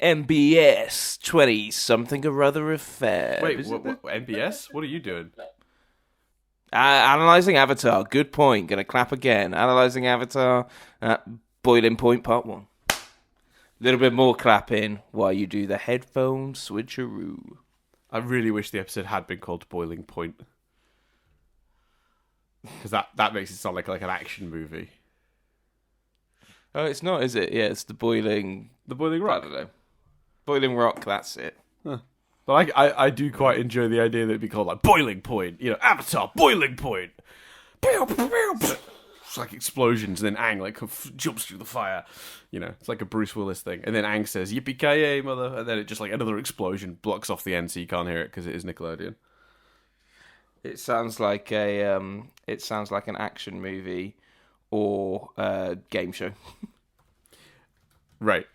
MBS 20-something or other affair. Wait, what, MBS? What are you doing? Analysing Avatar. Good point. Gonna clap again. Analysing Avatar. Boiling Point Part 1. A little bit more clapping while you do the headphone switcheroo. I really wish the episode had been called Boiling Point. Because that makes it sound like an action movie. Oh, it's not, is it? Yeah, it's the Boiling Rock. I don't know. Boiling Rock, that's it. Huh. But I do quite enjoy the idea that it'd be called like Boiling Point. You know, Avatar, Boiling Point. It's like explosions, and then Aang like jumps through the fire. You know, it's like a Bruce Willis thing. And then Aang says, "Yippee-ki-yay, mother!" And then it just like another explosion blocks off the end, so you can't hear it because it is Nickelodeon. It sounds like an action movie or a game show. Right.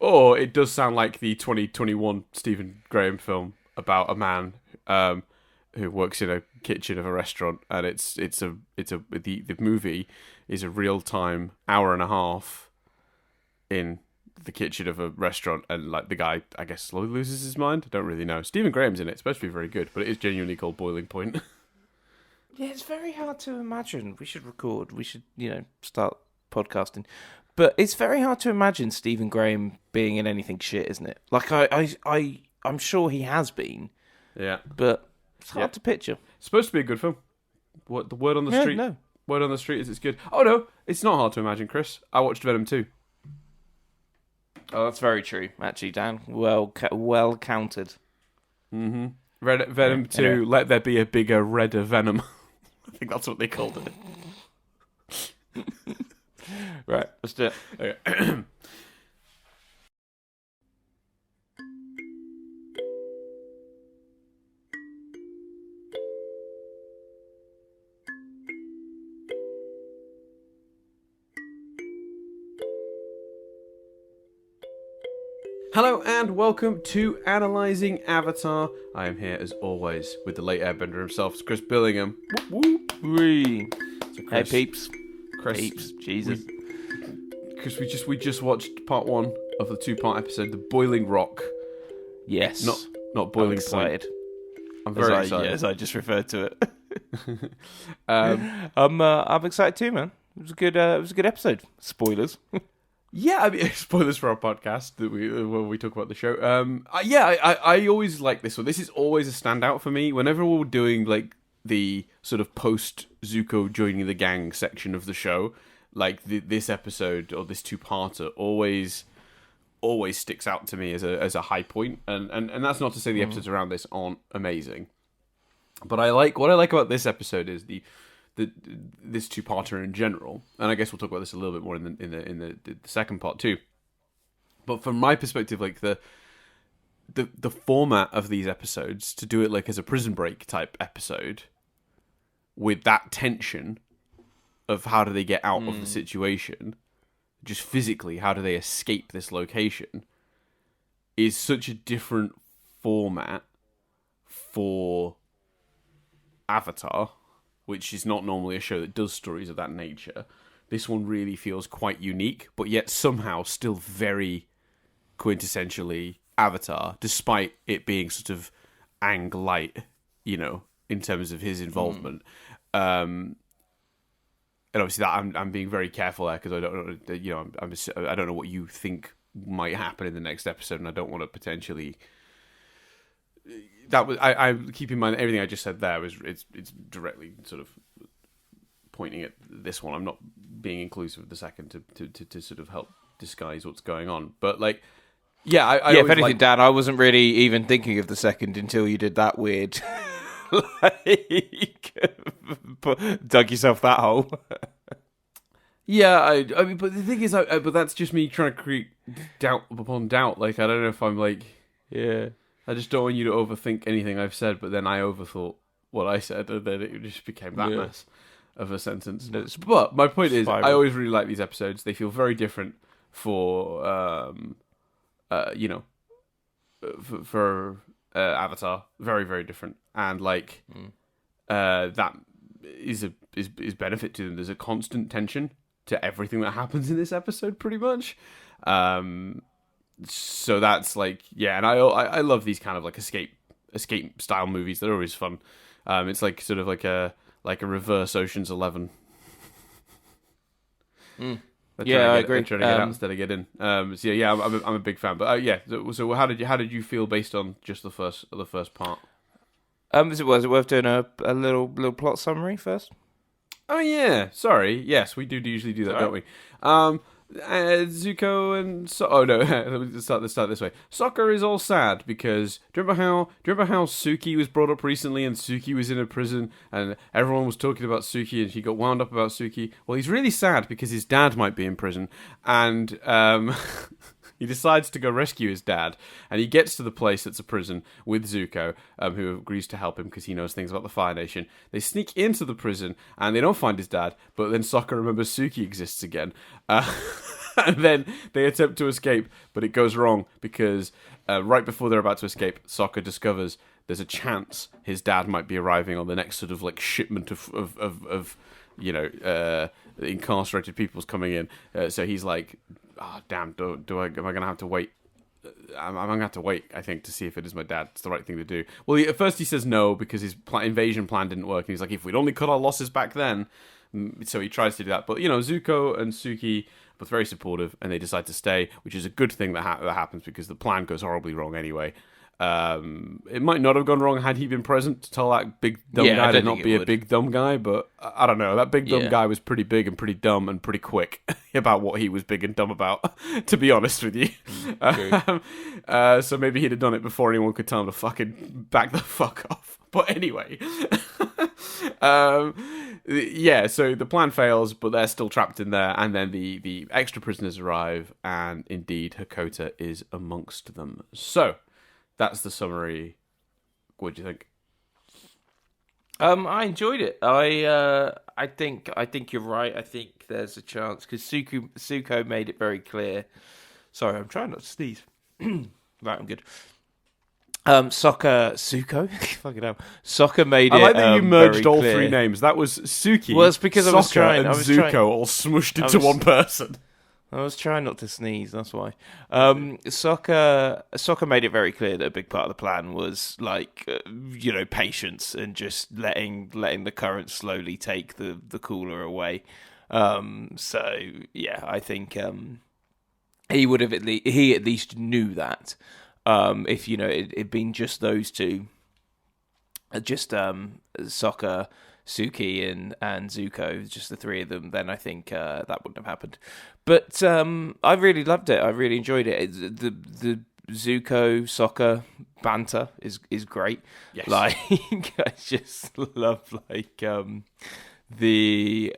Or it does sound like the 2021 Stephen Graham film about a man who works in a kitchen of a restaurant, and the movie is a real-time hour and a half in the kitchen of a restaurant, and like the guy, I guess, slowly loses his mind. I don't really know. Stephen Graham's in it. It's supposed to be very good, but it is genuinely called Boiling Point. Yeah, it's very hard to imagine. We should record. We should, start podcasting. But it's very hard to imagine Stephen Graham being in anything shit, isn't it? Like I'm sure he has been. Yeah, but it's hard to picture. It's supposed to be a good film. What the word on the street? No. Word on the street is it's good. Oh no, it's not hard to imagine, Chris. I watched Venom 2. Oh, that's very true, actually, Dan. Well counted. Mm-hmm. Venom 2, anyway. Let there be a bigger, redder Venom. I think that's what they called it. Right, let's do it. Okay. Hello and welcome to Analysing Avatar. I am here as always with the late airbender himself, it's Chris Billingham. Whoop, whoop. So Chris, hey peeps. Chris, Jesus. Chris, we just watched part 1 of the 2-part episode, The Boiling Rock. Yes. Not Boiling I'm excited. Point. I'm very excited. As I just referred to it. I'm excited too, man. It was a good episode. Spoilers. Yeah, I mean, spoilers for our podcast that when we talk about the show. I always like this one. This is always a standout for me. Whenever we're doing like the sort of post Zuko joining the gang section of the show, like this episode or this 2-parter always sticks out to me as a high point. And that's not to say the episodes around this aren't amazing, but what I like about this episode is this 2-parter in general, and I guess we'll talk about this a little bit more in the second part too. But from my perspective, like the format of these episodes, to do it like as a Prison Break type episode, with that tension of how do they get out of the situation, just physically, how do they escape this location, is such a different format for Avatar, which is not normally a show that does stories of that nature. This one really feels quite unique, but yet somehow still very quintessentially Avatar, despite it being sort of Aang light, in terms of his involvement. And obviously that I'm being very careful there because I don't know, I don't know what you think might happen in the next episode, and I don't want to potentially. That was I keep in mind that everything I just said there was it's directly sort of pointing at this one. I'm not being inclusive of the second to sort of help disguise what's going on. But like, yeah, if anything, Dan, I wasn't really even thinking of the second until you did that weird, dug yourself that hole. Yeah, I mean, but the thing is, but that's just me trying to create doubt upon doubt. Like, I don't know if I'm like, yeah. I just don't want you to overthink anything I've said, but then I overthought what I said, and then it just became that mess of a sentence. But my point is, I always really like these episodes. They feel very different for Avatar. Very, very different. And like that is benefit to them. There's a constant tension to everything that happens in this episode, pretty much. So that's like, yeah, and I love these kind of like escape style movies. They're always fun. It's like sort of like a reverse Ocean's 11. Yeah, I agree. They're trying to get out instead of get in. So yeah, I'm a big fan. But yeah, so how did you feel based on just the first part? Is it worth doing a little plot summary first? Oh yeah, sorry. Yes, we do usually do that, don't we? Zuko and oh no, let's start this way. Sokka is all sad because do you remember how Suki was brought up recently and Suki was in a prison and everyone was talking about Suki and she got wound up about Suki. Well, he's really sad because his dad might be in prison and he decides to go rescue his dad, and he gets to the place that's a prison with Zuko, who agrees to help him because he knows things about the Fire Nation. They sneak into the prison, and they don't find his dad, but then Sokka remembers Suki exists again. And then they attempt to escape, but it goes wrong because right before they're about to escape, Sokka discovers there's a chance his dad might be arriving on the next sort of like shipment of incarcerated people's coming in. So he's like, oh, damn, am I going to have to wait? I'm going to have to wait, I think, to see if it is my dad. It's the right thing to do. Well, at first he says no because his invasion plan didn't work. And he's like, if we'd only cut our losses back then. So he tries to do that. But, Zuko and Suki are both very supportive and they decide to stay, which is a good thing that happens because the plan goes horribly wrong anyway. It might not have gone wrong had he been present to tell that big dumb guy to not be a big dumb guy, but I don't know. That big dumb guy was pretty big and pretty dumb and pretty quick about what he was big and dumb about, to be honest with you. So maybe he'd have done it before anyone could tell him to fucking back the fuck off. But anyway, so the plan fails, but they're still trapped in there, and then the extra prisoners arrive, and indeed Hakota is amongst them. So that's the summary. What do you think? I enjoyed it. I think you're right. I think there's a chance because Zuko made it very clear. Sorry, I'm trying not to sneeze. Right, I'm good. Suko, fucking hell. Sokka made it. I like that you merged all clear. three names. That was Suki. Well, it's because Sokka and Zuko all smushed into one person. I was trying not to sneeze, that's why. Sokka made it very clear that a big part of the plan was like, patience and just letting the current slowly take the cooler away. So yeah, I think he would have he at least knew that. If it'd been just those two, just Sokka, Suki and Zuko, just the three of them, then I think that wouldn't have happened. But I really loved it. I really enjoyed it. The Zuko Sokka banter is great. Yes. Like I just love the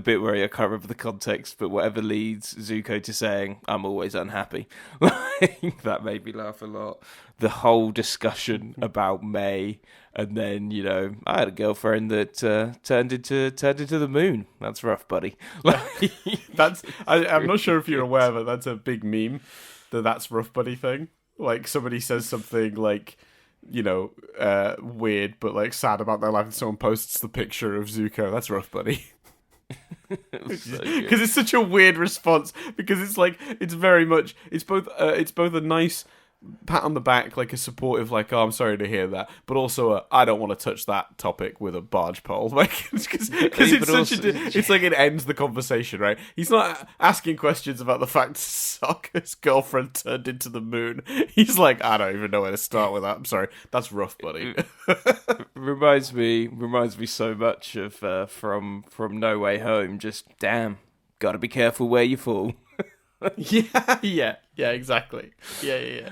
bit where I can't remember the context, but whatever leads Zuko to saying "I'm always unhappy," like, that made me laugh a lot. The whole discussion about May, and then I had a girlfriend that turned into the moon. That's rough, buddy. I'm not sure if you're aware, but that's a big meme. That's rough, buddy thing. Like somebody says something like, weird but like sad about their life, and someone posts the picture of Zuko. That's rough, buddy. Because it's such a weird response. Because it's like it's both a nice pat on the back, like a supportive, like, oh, I'm sorry to hear that, but also I don't want to touch that topic with a barge pole, like, because it's like it ends the conversation, right? He's not asking questions about the fact Sokka's girlfriend turned into the moon. He's like, I don't even know where to start with that. I'm sorry, that's rough, buddy. reminds me so much of from No Way Home. Just damn, gotta be careful where you fall. Yeah, exactly. Yeah.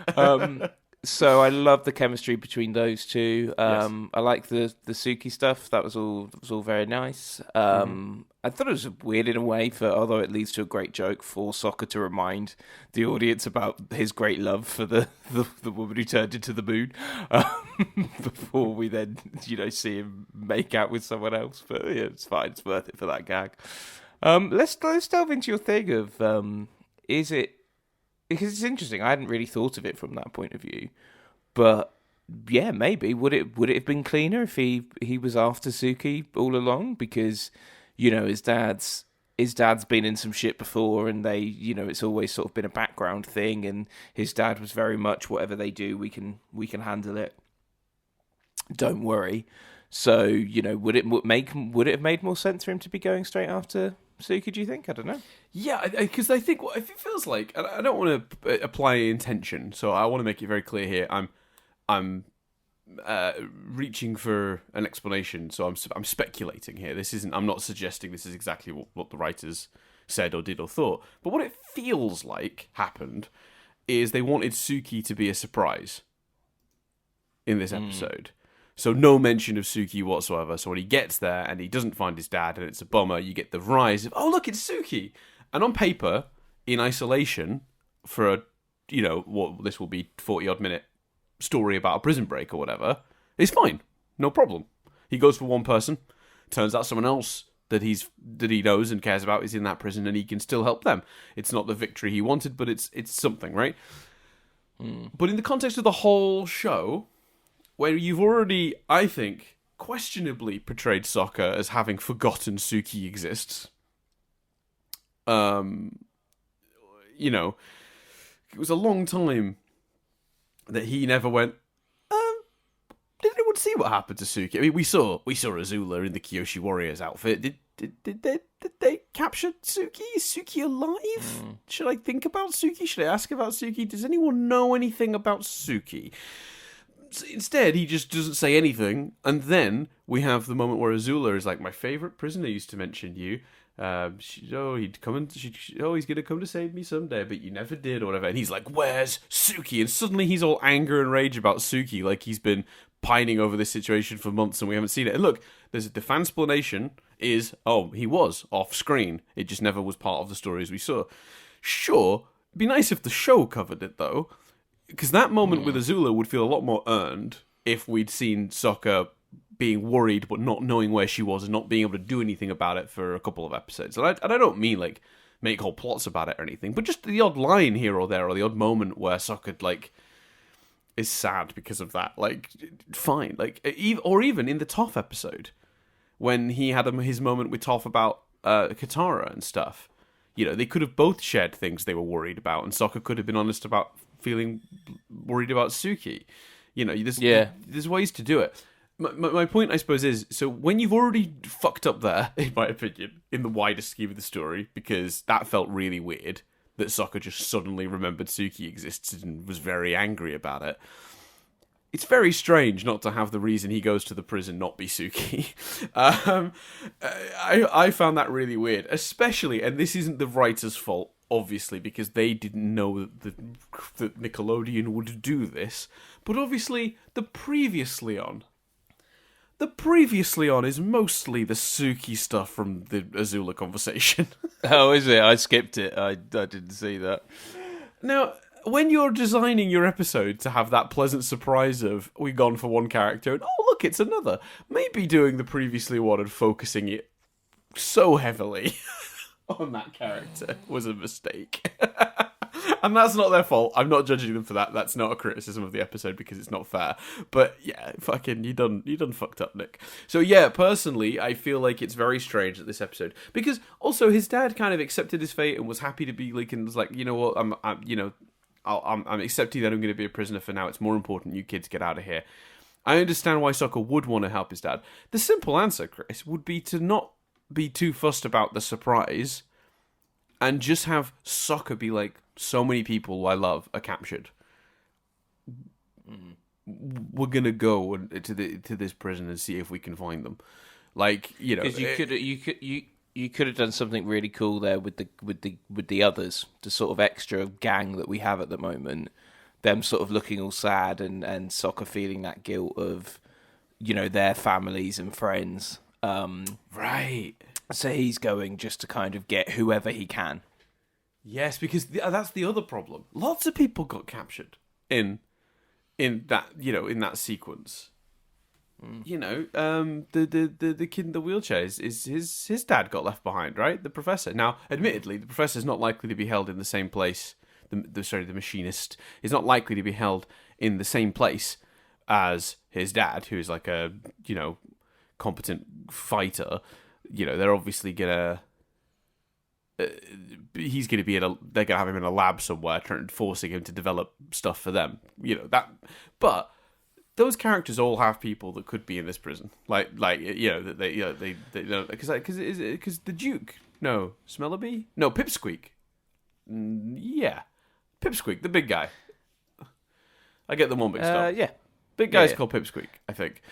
So I love the chemistry between those two. Yes. I like the Suki stuff. That was all very nice. I thought it was weird in a way, although it leads to a great joke for Sokka to remind the audience about his great love for the woman who turned into the moon, before we then see him make out with someone else. But yeah, it's fine. It's worth it for that gag. Let's delve into your thing of. Is it, because it's interesting, I hadn't really thought of it from that point of view, but yeah, maybe would it have been cleaner if he was after Suki all along, because his dad's his dad's been in some shit before, and they, it's always sort of been a background thing, and his dad was very much, whatever they do, we can handle it. Don't worry. So, would it have made more sense for him to be going straight after Suki, do you think? I don't know. Yeah, because I think if it feels like, I don't want to apply intention, so I want to make it very clear here. I'm reaching for an explanation, so I'm speculating here. I'm not suggesting this is exactly what the writers said or did or thought. But what it feels like happened is they wanted Suki to be a surprise in this episode. So no mention of Suki whatsoever. So when he gets there and he doesn't find his dad and it's a bummer, you get the rise of, oh, look, it's Suki. And on paper, in isolation, for what this will be 40-odd minute story about a prison break or whatever, it's fine. No problem. He goes for one person. Turns out someone else that he knows and cares about is in that prison, and he can still help them. It's not the victory he wanted, but it's something, right? But in the context of the whole show, where you've already, I think, questionably portrayed Sokka as having forgotten Suki exists. It was a long time that he never went, did anyone see what happened to Suki? I mean, we saw Azula in the Kyoshi Warriors outfit. Did they capture Suki? Is Suki alive? Should I think about Suki? Should I ask about Suki? Does anyone know anything about Suki? Instead, he just doesn't say anything, and then we have the moment where Azula is like, my favourite prisoner used to mention you. He's going to come to save me someday, but you never did, or whatever. And he's like, where's Suki? And suddenly he's all anger and rage about Suki, like he's been pining over this situation for months and we haven't seen it. And look, the fan explanation is, he was off screen. It just never was part of the stories we saw. Sure, it'd be nice if the show covered it, though. Because that moment with Azula would feel a lot more earned if we'd seen Sokka being worried but not knowing where she was and not being able to do anything about it for a couple of episodes. And I don't mean, like, make whole plots about it or anything, but just the odd line here or there, or the odd moment where Sokka, like, is sad because of that. Like, fine. Like, or even in the Toph episode, when he had his moment with Toph about Katara and stuff. They could have both shared things they were worried about, and Sokka could have been honest about feeling worried about Suki. There's ways to do it. My point, I suppose, is, so when you've already fucked up there, in my opinion, in the wider scheme of the story, because that felt really weird, that Sokka just suddenly remembered Suki existed and was very angry about it. It's very strange not to have the reason he goes to the prison not be Suki. I found that really weird, especially, and this isn't the writer's fault, obviously, because they didn't know that Nickelodeon would do this, but obviously the previously on is mostly the Suki stuff from the Azula conversation. Oh, is it? I skipped it. I didn't see that. Now, when you're designing your episode to have that pleasant surprise of, we've gone for one character, and oh, look, it's another, maybe doing the previously one and focusing it so heavily on that character was a mistake. And that's not their fault. I'm not judging them for that. That's not a criticism of the episode because it's not fair. But yeah, fucking, you done fucked up, Nick. So yeah, personally, I feel like it's very strange that this episode, because also his dad kind of accepted his fate and was happy to be like, and was like, you know what, I'm accepting that I'm going to be a prisoner for now. It's more important you kids get out of here. I understand why Sokka would want to help his dad. The simple answer, Chris, would be to not be too fussed about the surprise and just have Sokka be like, so many people I love are captured. We're gonna go to this prison and see if we can find them. Like, because you could have done something really cool there with the others, the sort of extra gang that we have at the moment. Them sort of looking all sad and Sokka feeling that guilt of, their families and friends. Right. So he's going just to kind of get whoever he can. Yes, because that's the other problem. Lots of people got captured in that in that sequence. The kid in the wheelchair is his dad got left behind, right? The professor. Now, admittedly, the professor's not likely to be held in the same place. The machinist is not likely to be held in the same place as his dad, who is like a competent fighter. They're obviously gonna he's going to be they're going to have him in a lab somewhere, forcing him to develop stuff for them. But those characters all have people that could be in this prison, that they because the Duke, no, Smellerby, no, Pipsqueak, yeah, Pipsqueak, the big guy. I get them all mixed up. Yeah, big guy's called Pipsqueak, I think.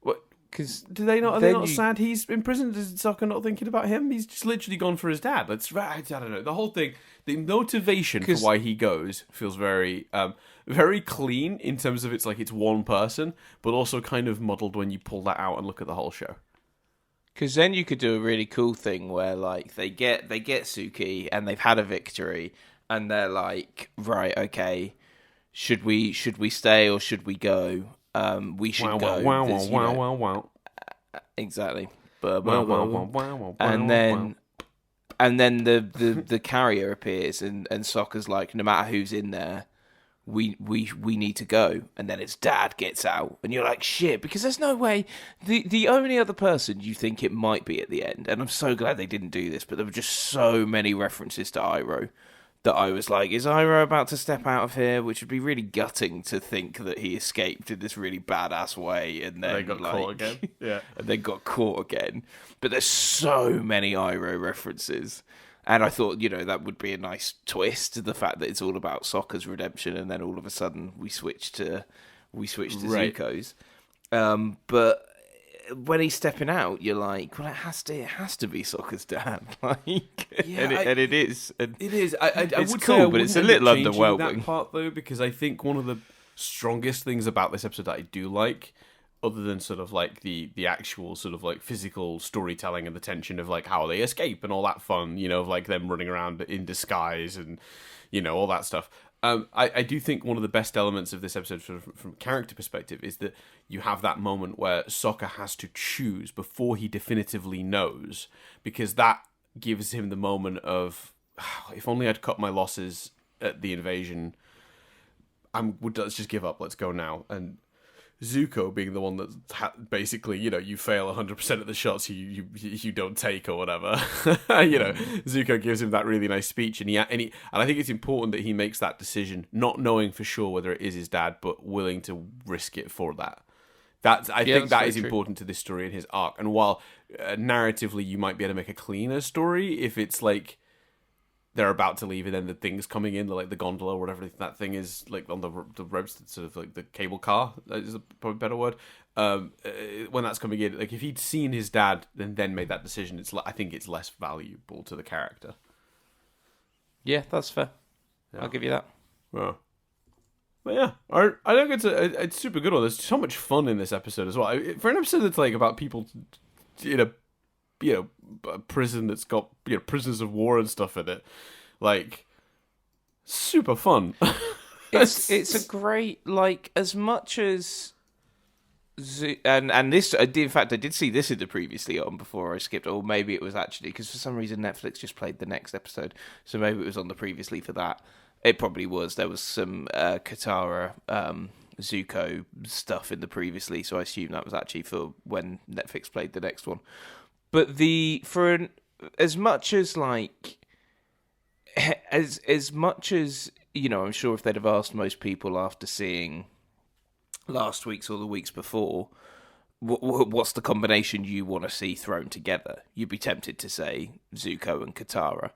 What? Because Are they not sad he's in prison? Does Sokka not thinking about him? He's just literally gone for his dad. I don't know. The whole thing, the motivation for why he goes feels very, very clean in terms of it's one person, but also kind of muddled when you pull that out and look at the whole show. Because then you could do a really cool thing where they get Suki and they've had a victory and they're like, right, okay, should we stay or should we go? We should go. Wow. Exactly. And then the carrier appears and Sokka's like, no matter who's in there, we need to go. And then his dad gets out and you're like, shit, because there's no way the only other person you think it might be at the end, and I'm so glad they didn't do this, but there were just so many references to Iroh that I was like, is Iroh about to step out of here? Which would be really gutting to think that he escaped in this really badass way and then they got caught again. Yeah. And then got caught again. But there's so many Iroh references. And I thought, that would be a nice twist, the fact that it's all about Sokka's redemption and then all of a sudden we switch to Zuko's. But when he's stepping out, you're like, well, it has to be Sokka's dad, and it is. And it is. It's would cool, say but it's a little underwhelming. That part though, because I think one of the strongest things about this episode that I do like, other than sort of the actual sort of physical storytelling and the tension of how they escape and all that fun, of them running around in disguise and all that stuff. I do think one of the best elements of this episode from a character perspective is that you have that moment where Sokka has to choose before he definitively knows, because that gives him the moment of, if only I'd cut my losses at the invasion, let's just give up, let's go now. And Zuko being the one that basically, you fail 100% of the shots you don't take or whatever. Zuko gives him that really nice speech, and I think it's important that he makes that decision, not knowing for sure whether it is his dad, but willing to risk it for that. I think that is important to this story and his arc. And while narratively you might be able to make a cleaner story if it's they're about to leave and then the thing's coming in, the gondola or whatever that thing is, on the ropes, sort of the cable car is probably a better word. When that's coming in, if he'd seen his dad and then made that decision, I think it's less valuable to the character. Yeah, that's fair. Yeah. I'll give you that. Yeah. But yeah, I think it's super good one. There's so much fun in this episode as well. For an episode that's about people in a a prison that's got prisoners of war and stuff in it, super fun. It's a great as much as and this in fact I did see this in the previously on before I skipped, or maybe it was actually because for some reason Netflix just played the next episode, so maybe it was on the previously for that. It probably was. There was some Katara Zuko stuff in the previously, so I assume that was actually for when Netflix played the next one. But as much as as much as I'm sure if they'd have asked most people after seeing last week's or the weeks before, what's the combination you want to see thrown together, you'd be tempted to say Zuko and Katara.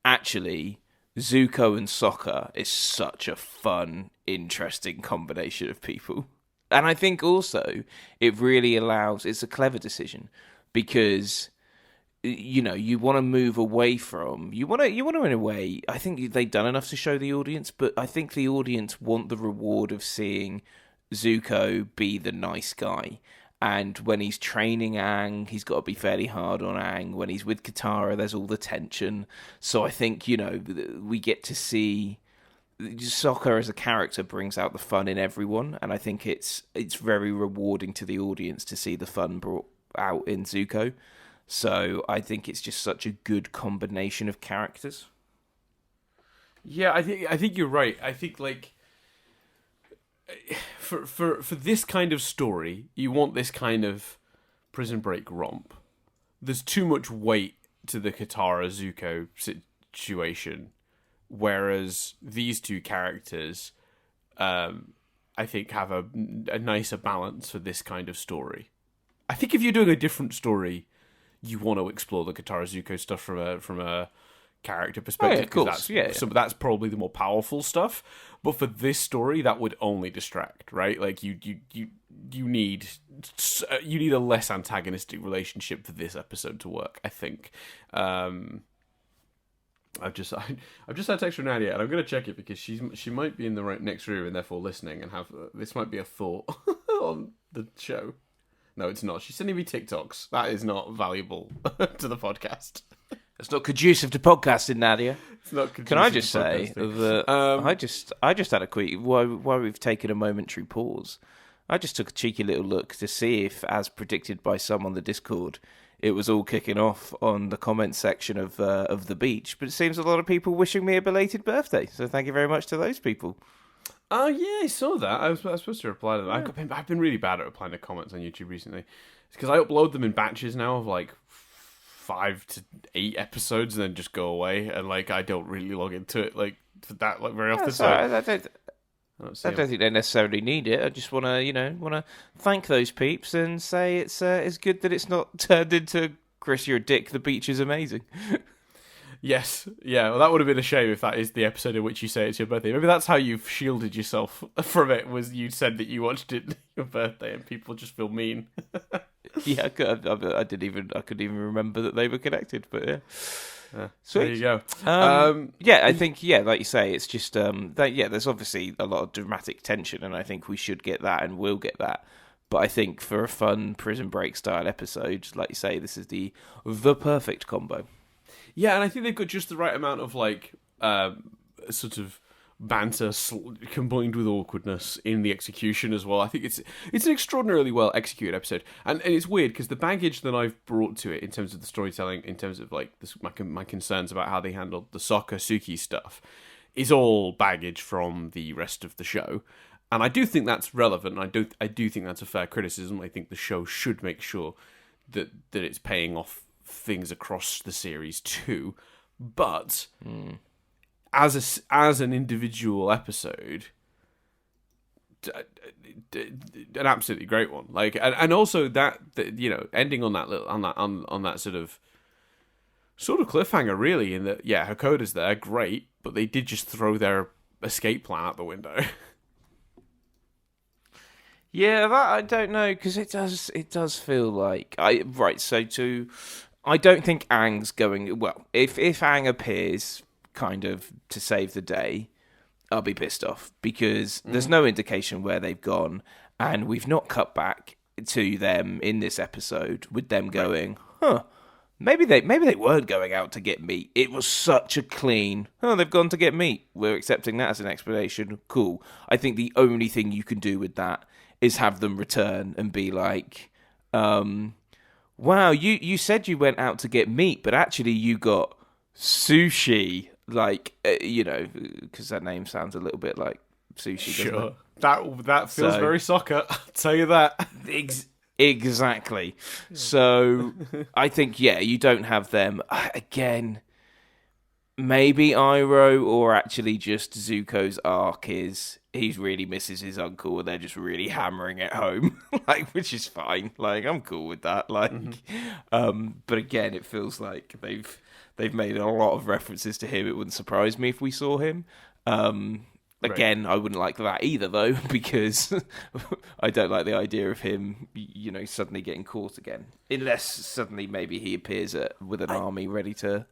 Actually, Zuko and Sokka is such a fun, interesting combination of people. And I think also it really it's a clever decision, because you want to move away from, you want to in a way, I think they've done enough to show the audience, but I think the audience want the reward of seeing Zuko be the nice guy. And when he's training Aang, he's got to be fairly hard on Aang. When he's with Katara, there's all the tension. So I think, we get to see Sokka as a character brings out the fun in everyone. And I think it's very rewarding to the audience to see the fun brought out in Zuko. So I think it's just such a good combination of characters. Yeah, I think you're right. I think for this kind of story, you want this kind of prison break romp. there's too much weight to the Katara Zuko situation, whereas these two characters, I think, have a nicer balance for this kind of story. I think if you're doing a different story, you want to explore the Katara Zuko stuff from a character perspective. Oh, yeah, of course. So that's probably the more powerful stuff. But for this story, that would only distract, right? Like you need a less antagonistic relationship for this episode to work, I think. I've just had a text from Nadia, and I'm going to check it because she might be in the next room and therefore listening, and have this might be a thought on the show. No, it's not. She's sending me TikToks. That is not valuable to the podcast. It's not conducive to podcasting, Nadia. It's not conducive. Can I just to say podcasting. that I just had a quick while we've taken a momentary pause. I just took a cheeky little look to see if, as predicted by some on the Discord, it was all kicking off on the comments section of the beach. But it seems a lot of people wishing me a belated birthday. So thank you very much to those people. Oh, yeah, I saw that. I was supposed to reply to them. Yeah. I've been really bad at replying to comments on YouTube recently. It's because I upload them in batches now of like 5 to 8 episodes and then just go away. And like I don't really log into it like that very often. So I don't think they necessarily need it. I just want to thank those peeps and say it's good that it's not turned into Chris, you're a dick. The beach is amazing. Yes, yeah. Well, that would have been a shame if that is the episode in which you say it's your birthday. Maybe that's how you've shielded yourself from it. Was you said that you watched it your birthday and people just feel mean. Yeah, I couldn't even remember that they were connected. But yeah. Sweet. There you go. I think like you say, it's just there's obviously a lot of dramatic tension, and I think we should get that and will get that. But I think for a fun Prison Break style episode, like you say, this is the perfect combo. Yeah, and I think they've got just the right amount of like sort of banter combined with awkwardness in the execution as well. I think it's an extraordinarily well executed episode, and it's weird because the baggage that I've brought to it in terms of the storytelling, in terms of like my concerns about how they handled the Sokka Suki stuff, is all baggage from the rest of the show, and I do think that's relevant. And I do think that's a fair criticism. I think the show should make sure that it's paying off things across the series too, but as an individual episode, an absolutely great one. Like, and also that ending on that sort of cliffhanger, really, in that Hakoda's there, great, but they did just throw their escape plan out the window. Yeah, that I don't know, because it does feel like I don't think Aang's going... Well, if Aang appears kind of to save the day, I'll be pissed off, because there's no indication where they've gone, and we've not cut back to them in this episode with them going, maybe they weren't going out to get meat. It was such a clean, they've gone to get meat. We're accepting that as an explanation. Cool. I think the only thing you can do with that is have them return and be like... wow, you said you went out to get meat, but actually you got sushi, because that name sounds a little bit like sushi, doesn't it? That feels very Sokka, I'll tell you that. Exactly. So, I think, you don't have them. Again, maybe Iroh, or actually just Zuko's arc is... he really misses his uncle, and they're just really hammering it home, which is fine. I'm cool with that. But again, it feels like they've made a lot of references to him. It wouldn't surprise me if we saw him. Again, I wouldn't like that either, though, because I don't like the idea of him, suddenly getting caught again. Unless suddenly maybe he appears with an army ready to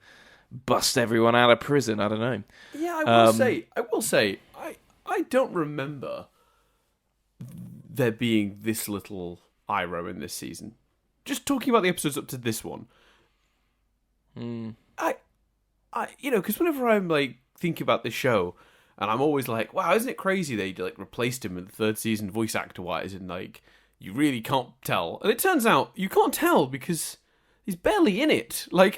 bust everyone out of prison. I don't know. Yeah, I will say. I don't remember there being this little Iroh in this season. Just talking about the episodes up to this one. Because whenever I'm thinking about this show, and I'm always like, wow, isn't it crazy they replaced him in the third season voice actor wise, and you really can't tell. And it turns out you can't tell because he's barely in it. I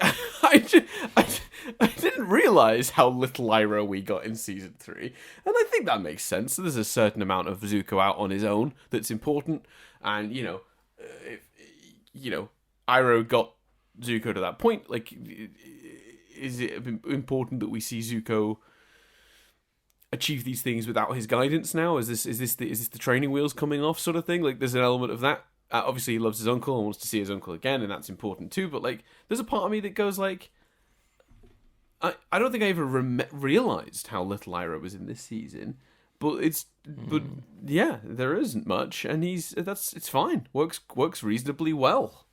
didn't realise how little Iroh we got in season 3, and I think that makes sense. So there's a certain amount of Zuko out on his own that's important, and Iroh got Zuko to that point? Like, is it important that we see Zuko achieve these things without his guidance now? Is this the training wheels coming off sort of thing? Like, there's an element of that. Obviously, he loves his uncle and wants to see his uncle again, and that's important too. But like, there's a part of me that goes like, I don't think I ever realized how little Iroh was in this season. But yeah, there isn't much, and it's fine. Works reasonably well.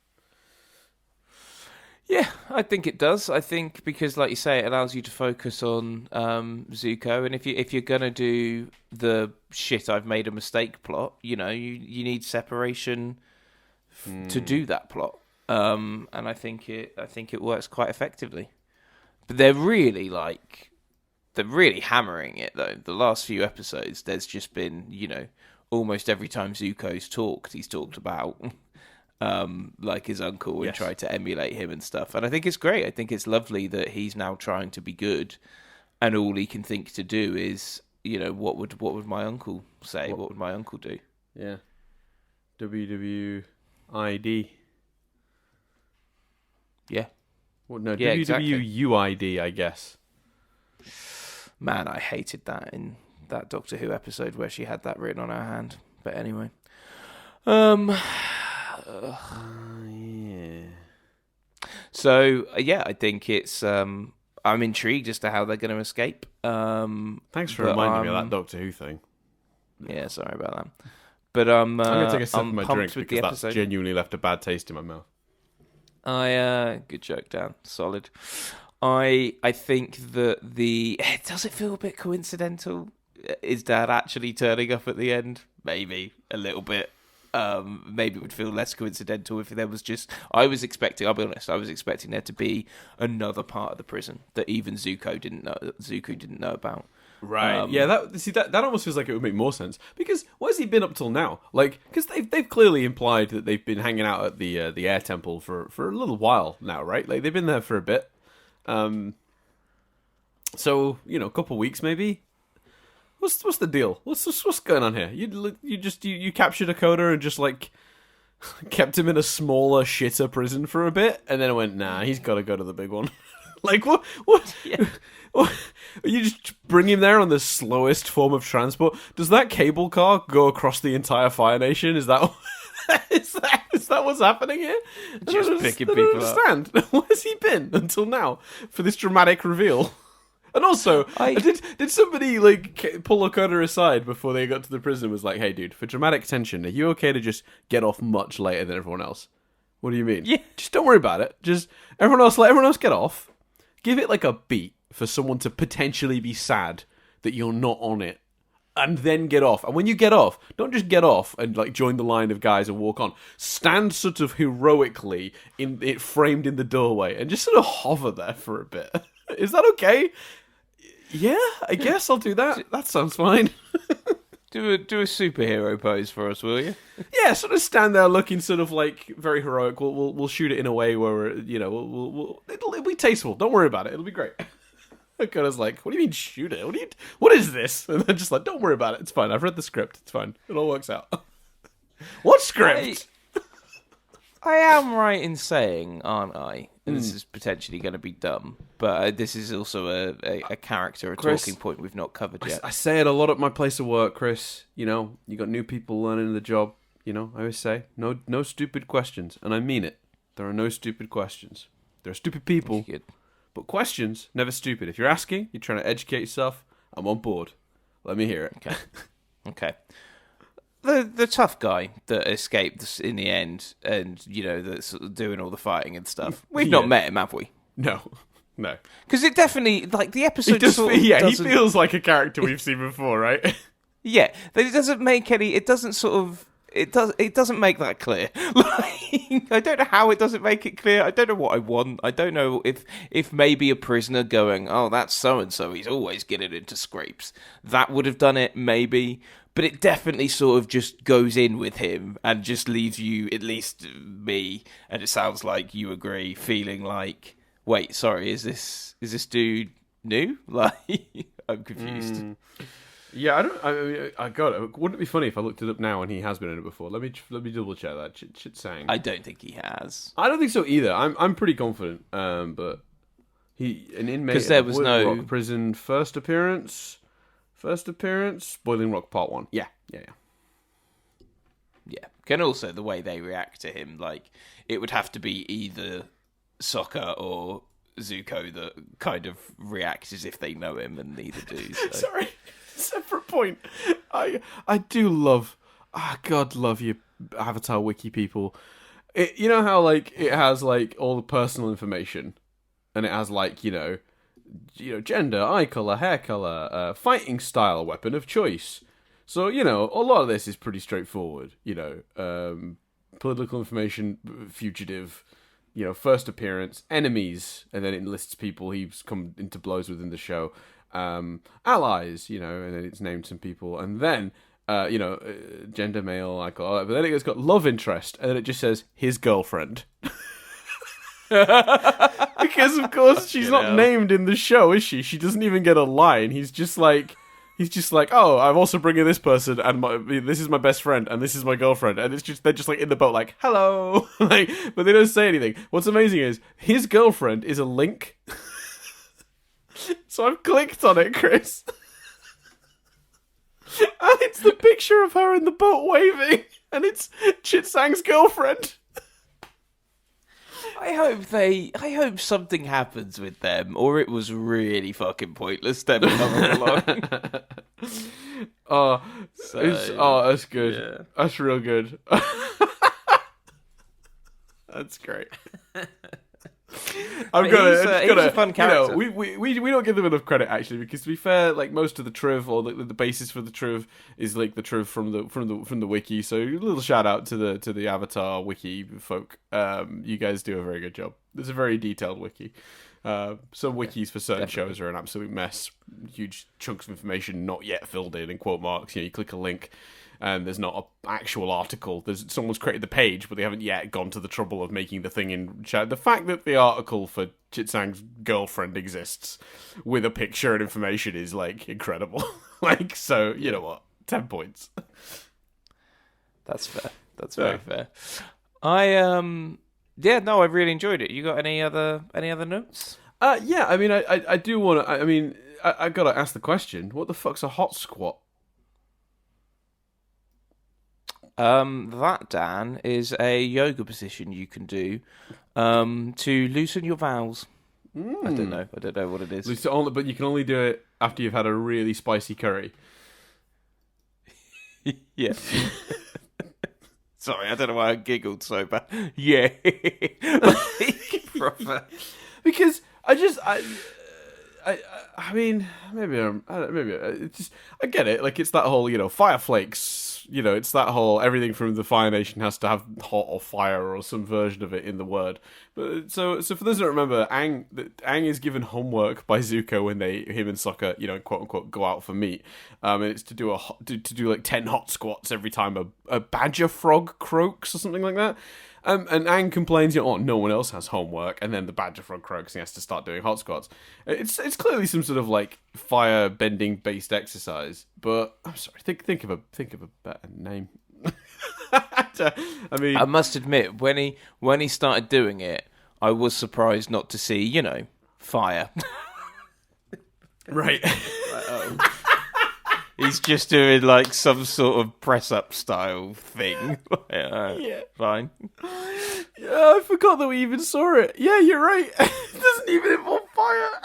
Yeah, I think it does. I think because, like you say, it allows you to focus on Zuko, and if you're gonna do the shit I've made a mistake plot, you need separation to do that plot, and I think it works quite effectively. But they're really hammering it though. The last few episodes, there's just been almost every time Zuko's talked, he's talked about. Like his uncle and tried to emulate him and stuff. And I think it's great. I think it's lovely that he's now trying to be good, and all he can think to do is, what would my uncle say? What would my uncle do? Yeah. WWID. Yeah. Well, no, yeah, WWUID, exactly. I guess. Man, I hated that in that Doctor Who episode where she had that written on her hand. But anyway. Yeah. So I think it's. I'm intrigued as to how they're going to escape. Thanks for reminding me of that Doctor Who thing. Yeah, sorry about that. But I'm going to take a sip of my drink with because that's genuinely left a bad taste in my mouth. Good joke, Dan. Solid. I think that does it feel a bit coincidental? Is Dad actually turning up at the end? Maybe a little bit. Maybe it would feel less coincidental if there was just. I'll be honest. I was expecting there to be another part of the prison that even Zuko didn't know about. Right. That almost feels like it would make more sense because what has he been up till now? Like, because they've clearly implied that they've been hanging out at the Air Temple for a little while now, right? Like they've been there for a bit. So a couple weeks maybe. What's the deal? What's going on here? You captured a coder and just like kept him in a smaller, shitter prison for a bit, and then it went, nah, he's got to go to the big one. Like what? Yeah. What? You just bring him there on the slowest form of transport. Does that cable car go across the entire Fire Nation? Is that is that what's happening here? Just picking people up. I don't understand. Where's he been until now for this dramatic reveal? And also, did somebody like pull Okada aside before they got to the prison and was like, hey dude, for dramatic tension, are you okay to just get off much later than everyone else? What do you mean? Yeah. Just don't worry about it. Just let everyone else get off. Give it like a beat for someone to potentially be sad that you're not on it. And then get off. And when you get off, don't just get off and like join the line of guys and walk on. Stand sort of heroically framed in the doorway and just sort of hover there for a bit. Is that okay? Yeah, I guess I'll do that. That sounds fine. Do a superhero pose for us, will you? Yeah, sort of stand there looking sort of like very heroic. We'll shoot it in a way where it'll be tasteful. Don't worry about it. It'll be great. Koda's like, what do you mean shoot it? What is this? And they're just like, don't worry about it. It's fine. I've read the script. It's fine. It all works out. What script? I am right in saying, aren't I? And this is potentially going to be dumb, but this is also a character, Chris, talking point we've not covered yet. I say it a lot at my place of work, Chris. You got new people learning the job. I always say, no stupid questions. And I mean it. There are no stupid questions. There are stupid people, but questions, never stupid. If you're asking, you're trying to educate yourself, I'm on board. Let me hear it. Okay. The tough guy that escaped in the end, and that's doing all the fighting and stuff. We've not met him, have we? No. Because it definitely the episode. He feels like a character we've seen before, right? Yeah, but it doesn't make any. It doesn't sort of. It doesn't make that clear. I don't know how it doesn't make it clear. I don't know what I want. I don't know if maybe a prisoner going, oh, that's so and so. He's always getting into scrapes. That would have done it, maybe. But it definitely sort of just goes in with him and just leaves you, at least me, and it sounds like you agree, feeling like, wait, sorry, is this dude new? Like, I'm confused. Yeah, I don't. I mean, I got it. Wouldn't it be funny if I looked it up now and he has been in it before? Let me double check that. Chit Sang. I don't think he has. I don't think so either. I'm pretty confident. But an inmate 'Cause there at was Boiling no- Rock prison first appearance, Boiling Rock Part 1. Yeah. Yeah. And also the way they react to him, like, it would have to be either Sokka or Zuko that kind of react as if they know him, and neither do. So. Sorry, separate point. I do love. God love you, Avatar wiki people. You know how like it has like all the personal information, and it has like gender, eye color, hair color, fighting style, weapon of choice. So a lot of this is pretty straightforward. Political information, fugitive. First appearance, enemies, and then it lists people he's come into blows with in the show. Allies, and then it's named some people, and then gender, male, like all that. But then it's got love interest, and then it just says his girlfriend. Because of course she's not named in the show, is she? She doesn't even get a line. He's just like, oh, I'm also bringing this person, and this is my best friend, and this is my girlfriend, and they're just like in the boat, like hello, like, but they don't say anything. What's amazing is his girlfriend is a link, so I've clicked on it, Chris, and it's the picture of her in the boat waving, and it's Chit Sang's girlfriend. I hope something happens with them, or it was really fucking pointless them coming along. That's good. Yeah. That's real good. That's great. He's a fun character. We don't give them enough credit actually, because to be fair, like most of the triv or the basis for the triv is like the triv from the wiki. So a little shout out to the Avatar wiki folk. You guys do a very good job. It's a very detailed wiki. Some wikis for certain shows are an absolute mess. Huge chunks of information not yet filled in quote marks. You click a link, and there's not an actual article. Someone's created the page, but they haven't yet gone to the trouble of making the thing in chat. The fact that the article for Chit Sang's girlfriend exists with a picture and information is like incredible. So you know what? 10 points. That's fair. That's very fair. I really enjoyed it. You got any other notes? Yeah. I mean, I do want to. I mean, I gotta ask the question: what the fuck's a hot squat? That, Dan, is a yoga position you can do to loosen your bowels. I don't know what it is. But you can only do it after you've had a really spicy curry. Yeah. Sorry, I don't know why I giggled so bad. Yeah. Proper. Because I mean, I get it. Like, it's that whole, fire flakes. It's that whole everything from the Fire Nation has to have hot or fire or some version of it in the word. But so for those who don't remember, Aang is given homework by Zuko when him and Sokka, quote unquote, go out for meat. And it's to do like 10 hot squats every time a badger frog croaks or something like that. And Aang complains, no one else has homework, and then the badger frog croaks and he has to start doing hot squats. It's clearly some sort of like fire bending based exercise, but I'm sorry, think of a better name. I mean, I must admit, when he started doing it, I was surprised not to see, fire. Right. He's just doing like some sort of press-up style thing. Yeah. Fine. Yeah, I forgot that we even saw it. Yeah, you're right. It doesn't even involve fire.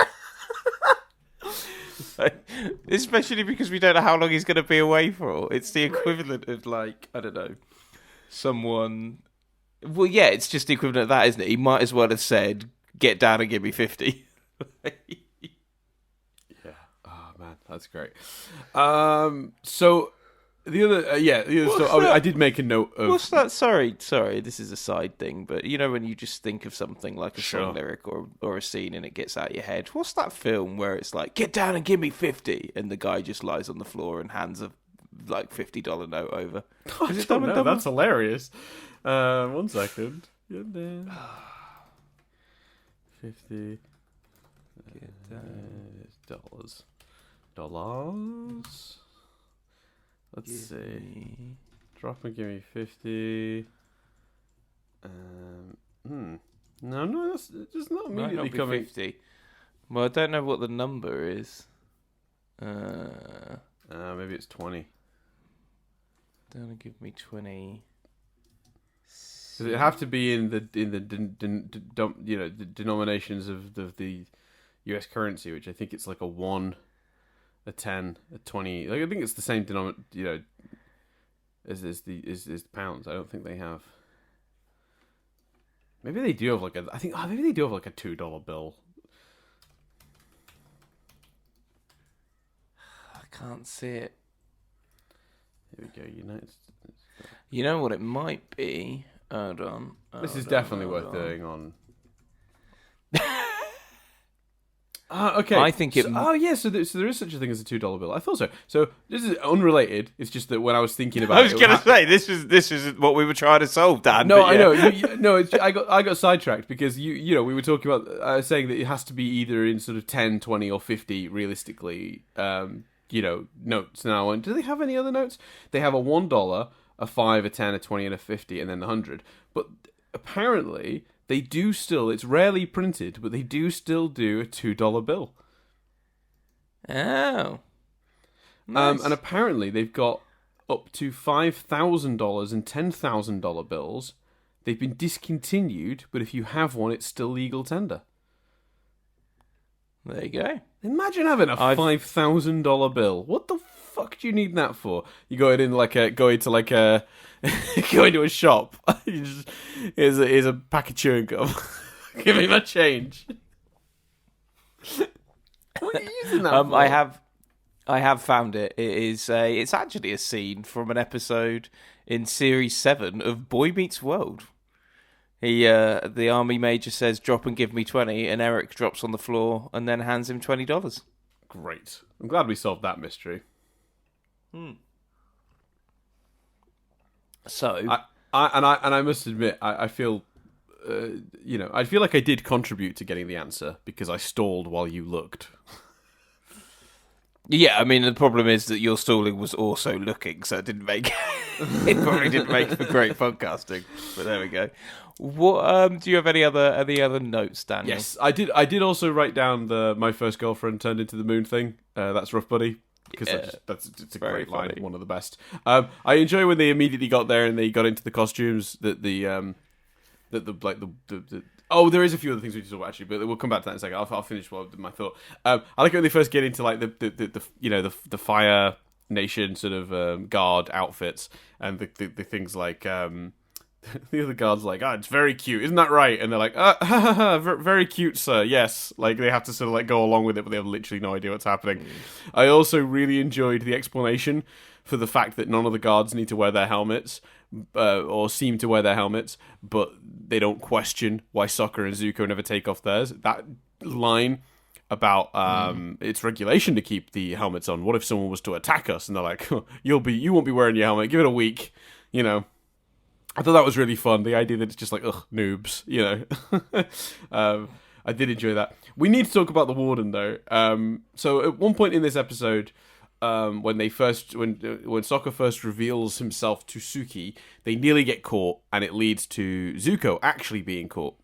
Especially because we don't know how long he's going to be away for. It's the equivalent of like, I don't know, someone... Well, yeah, it's just the equivalent of that, isn't it? He might as well have said, get down and give me 50. That's great. So the other stuff. I did make a note of. What's that? Sorry. This is a side thing, but when you just think of something like a song lyric or a scene and it gets out of your head. What's that film where it's like, get down and give me 50, and the guy just lies on the floor and hands a like $50 note over? Is it Dumb and Dumber? That's hilarious. 1 second. Get down. 50 dollars. Let's see. Drop and give me 50. No, that's just not immediately coming. 50. Well, I don't know what the number is. Maybe it's 20. Don't give me 20. Does it have to be in the denominations of the U.S. currency, which I think it's like a 1, a 10, a 20. Like I think it's the same as the pounds. I don't think they have. Maybe they do have like maybe they do have like a $2 bill. I can't see it. Here we go. United States. You know what it might be? Hold on. This is definitely worth doing on. Okay. I think it. So there is such a thing as a $2 bill. I thought so. So this is unrelated. It's just that when I was thinking about, I was going to say this is what we were trying to solve, Dan. No, I know. I got sidetracked because we were talking about saying that it has to be either in sort of 10, 20, or 50 realistically. Notes. Now, do they have any other notes? They have a $1, a 5, a 10, a 20, and a 50, and then the 100. But apparently, they do still. It's rarely printed, but they do still do a $2 bill. Oh, nice. And apparently, they've got up to $5,000 and $10,000 bills. They've been discontinued, but if you have one, it's still legal tender. There you go. Imagine having a $5,000 bill. What the fuck do you need that for? You go into a shop. Here's a pack of chewing gum. Give me my change. What are you using that for? I have found it. It's actually a scene from an episode in series 7 of Boy Meets World. The army major says, "Drop and give me 20," and Eric drops on the floor and then hands him $20. Great. I'm glad we solved that mystery. So, I must admit, I feel, I feel like I did contribute to getting the answer because I stalled while you looked. Yeah, I mean the problem is that your stalling was also looking, so it probably didn't make for great podcasting. But there we go. What do you have any other notes, Daniel? Yes, I did. I did also write down my first girlfriend turned into the moon thing. That's Rough Buddy. Because it's a great line, one of the best. I enjoy when they immediately got there and they got into the costumes. Oh, there is a few other things we need to talk about actually, but we'll come back to that in a second. I'll finish my thought. I like when they first get into like the Fire Nation sort of guard outfits and the things like the other guard's like, it's very cute, isn't that right? And they're like, very cute, sir. Yes, like they have to sort of like go along with it, but they have literally no idea what's happening. I also really enjoyed the explanation for the fact that none of the guards need to wear their helmets. Or seem to wear their helmets, but they don't question why Sokka and Zuko never take off theirs. That line about it's regulation to keep the helmets on. What if someone was to attack us? And they're like, you won't be wearing your helmet. Give it a week. I thought that was really fun. The idea that it's just like, noobs. I did enjoy that. We need to talk about the Warden though. So at one point in this episode, when Sokka first reveals himself to Suki, they nearly get caught, and it leads to Zuko actually being caught.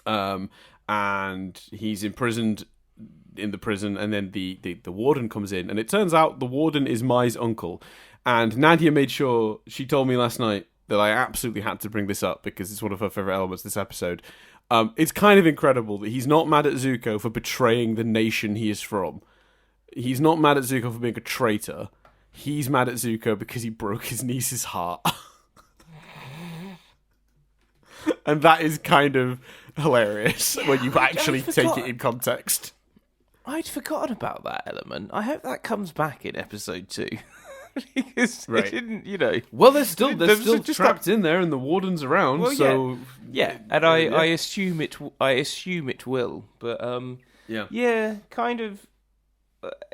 And he's imprisoned in the prison, and then the Warden comes in, and it turns out the Warden is Mai's uncle. And Nadia made sure, she told me last night that I absolutely had to bring this up because it's one of her favourite elements this episode. It's kind of incredible that he's not mad at Zuko for betraying the nation he is from. He's not mad at Zuko for being a traitor. He's mad at Zuko because he broke his niece's heart. And that is kind of hilarious when you actually take it in context. I'd forgotten about that element. I hope that comes back in episode 2. Because it didn't, Well, they're still trapped in there, and the Warden's around. Well, so yeah, and I assume it. I assume it will, but kind of.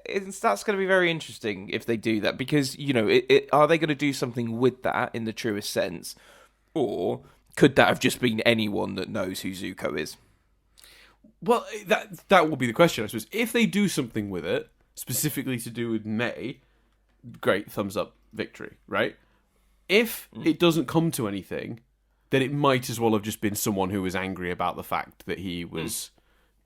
That's going to be very interesting if they do that, because are they going to do something with that in the truest sense, or could that have just been anyone that knows who Zuko is? Well, that will be the question, I suppose. If they do something with it, specifically to do with May, great, thumbs up, victory, right? If it doesn't come to anything, then it might as well have just been someone who was angry about the fact that he was...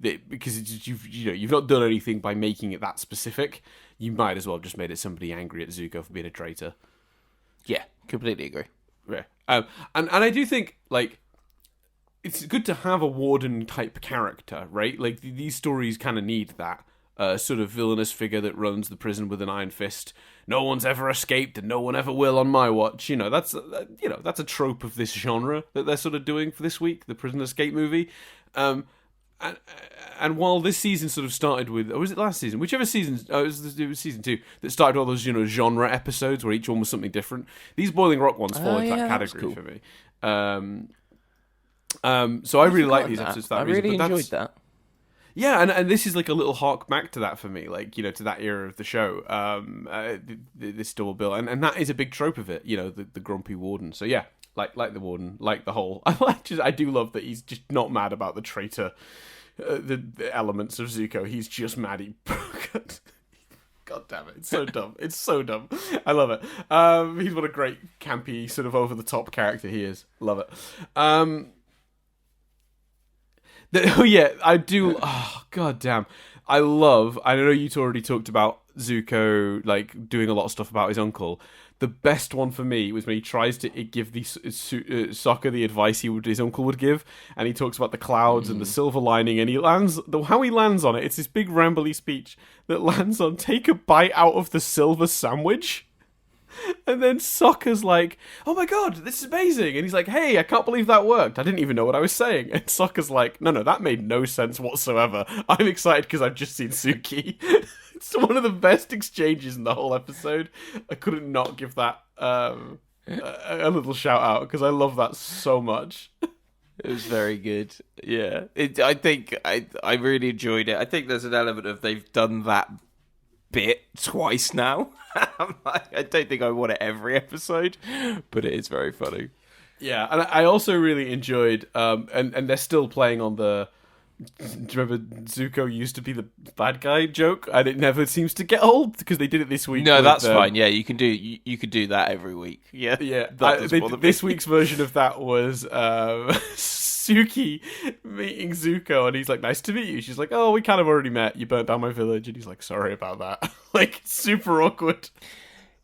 because you've not done anything by making it that specific. You might as well have just made it somebody angry at Zuko for being a traitor. Yeah, completely agree. Yeah. And I do think, like, it's good to have a Warden type character, right? Like, these stories kind of need that sort of villainous figure that runs the prison with an iron fist. No one's ever escaped, and no one ever will on my watch. That's a trope of this genre that they're sort of doing for this week, the prison escape movie. And while this season sort of started with, or was it last season? Whichever season, it was season 2 that started all those genre episodes where each one was something different. These Boiling Rock ones fall into that category for me. So I really like these episodes for that reason. I really enjoyed that. Yeah, and this is like a little hark back to that for me, like, to that era of the show, this double bill, and that is a big trope of it, the grumpy Warden. So yeah, like the Warden, like the whole. I do love that he's just not mad about the traitor, the elements of Zuko. He's just mad he. God damn it! It's so dumb. It's so dumb. I love it. He's what a great campy sort of over the top character he is. Love it. I do. Oh, god damn. I know you already talked about Zuko, like, doing a lot of stuff about his uncle. The best one for me was when he tries to give Sokka the advice his uncle would give, and he talks about the clouds and the silver lining, and how he lands on it, it's this big rambly speech that lands on, take a bite out of the silver sandwich. And then Sokka's like, oh my god, this is amazing. And he's like, hey, I can't believe that worked. I didn't even know what I was saying. And Sokka's like, no, that made no sense whatsoever. I'm excited because I've just seen Suki. It's one of the best exchanges in the whole episode. I couldn't not give that a little shout out because I love that so much. It was very good. Yeah. I think I really enjoyed it. I think there's an element of they've done that bit twice now. I don't think I want it every episode, but it is very funny. Yeah, and I also really enjoyed, and they're still playing on the, do you remember Zuko used to be the bad guy joke, and it never seems to get old, because they did it this week. No, that's fine. Yeah, you can do that every week. Yeah, this week's version of that was Suki meeting Zuko, and he's like, nice to meet you. She's like, oh, we kind of already met. You burnt down my village. And he's like, sorry about that. Like, super awkward.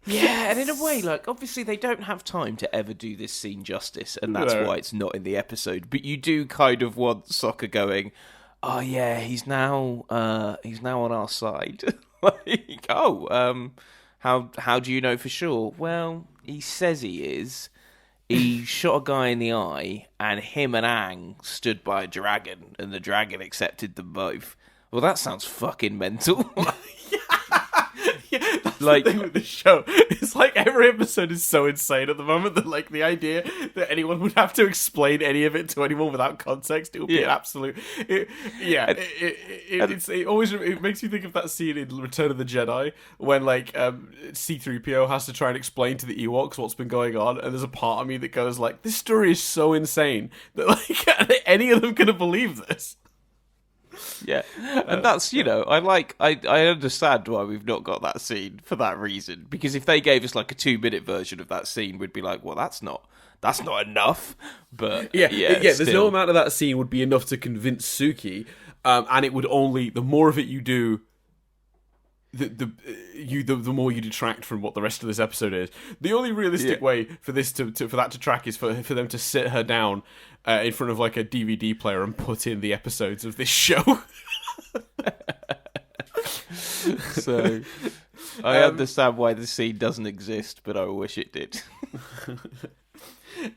Yeah, and in a way, like, obviously they don't have time to ever do this scene justice, and that's why it's not in the episode. But you do kind of want Sokka going, oh yeah, he's now on our side. Like, how do you know for sure? Well, he says he is. He shot a guy in the eye, and him and Aang stood by a dragon, and the dragon accepted them both. Well, that sounds fucking mental. Yeah, that's like, the thing with the show. It's like every episode is so insane at the moment that, like, the idea that anyone would have to explain any of it to anyone without context, it would be an absolute. It makes me think of that scene in Return of the Jedi when, like, C-3PO has to try and explain to the Ewoks what's been going on, and there's a part of me that goes like, this story is so insane that, like, any of them could have believed this. Yeah, and that's, I understand why we've not got that scene for that reason, because if they gave us like a 2-minute version of that scene, we'd be like, well, that's not enough. But there's no amount of that scene would be enough to convince Suki, and it would only, the more of it you do, the more you detract from what the rest of this episode is. The only realistic way for this for that to track is for them to sit her down in front of like a DVD player and put in the episodes of this show. So I understand why the scene doesn't exist, but I wish it did.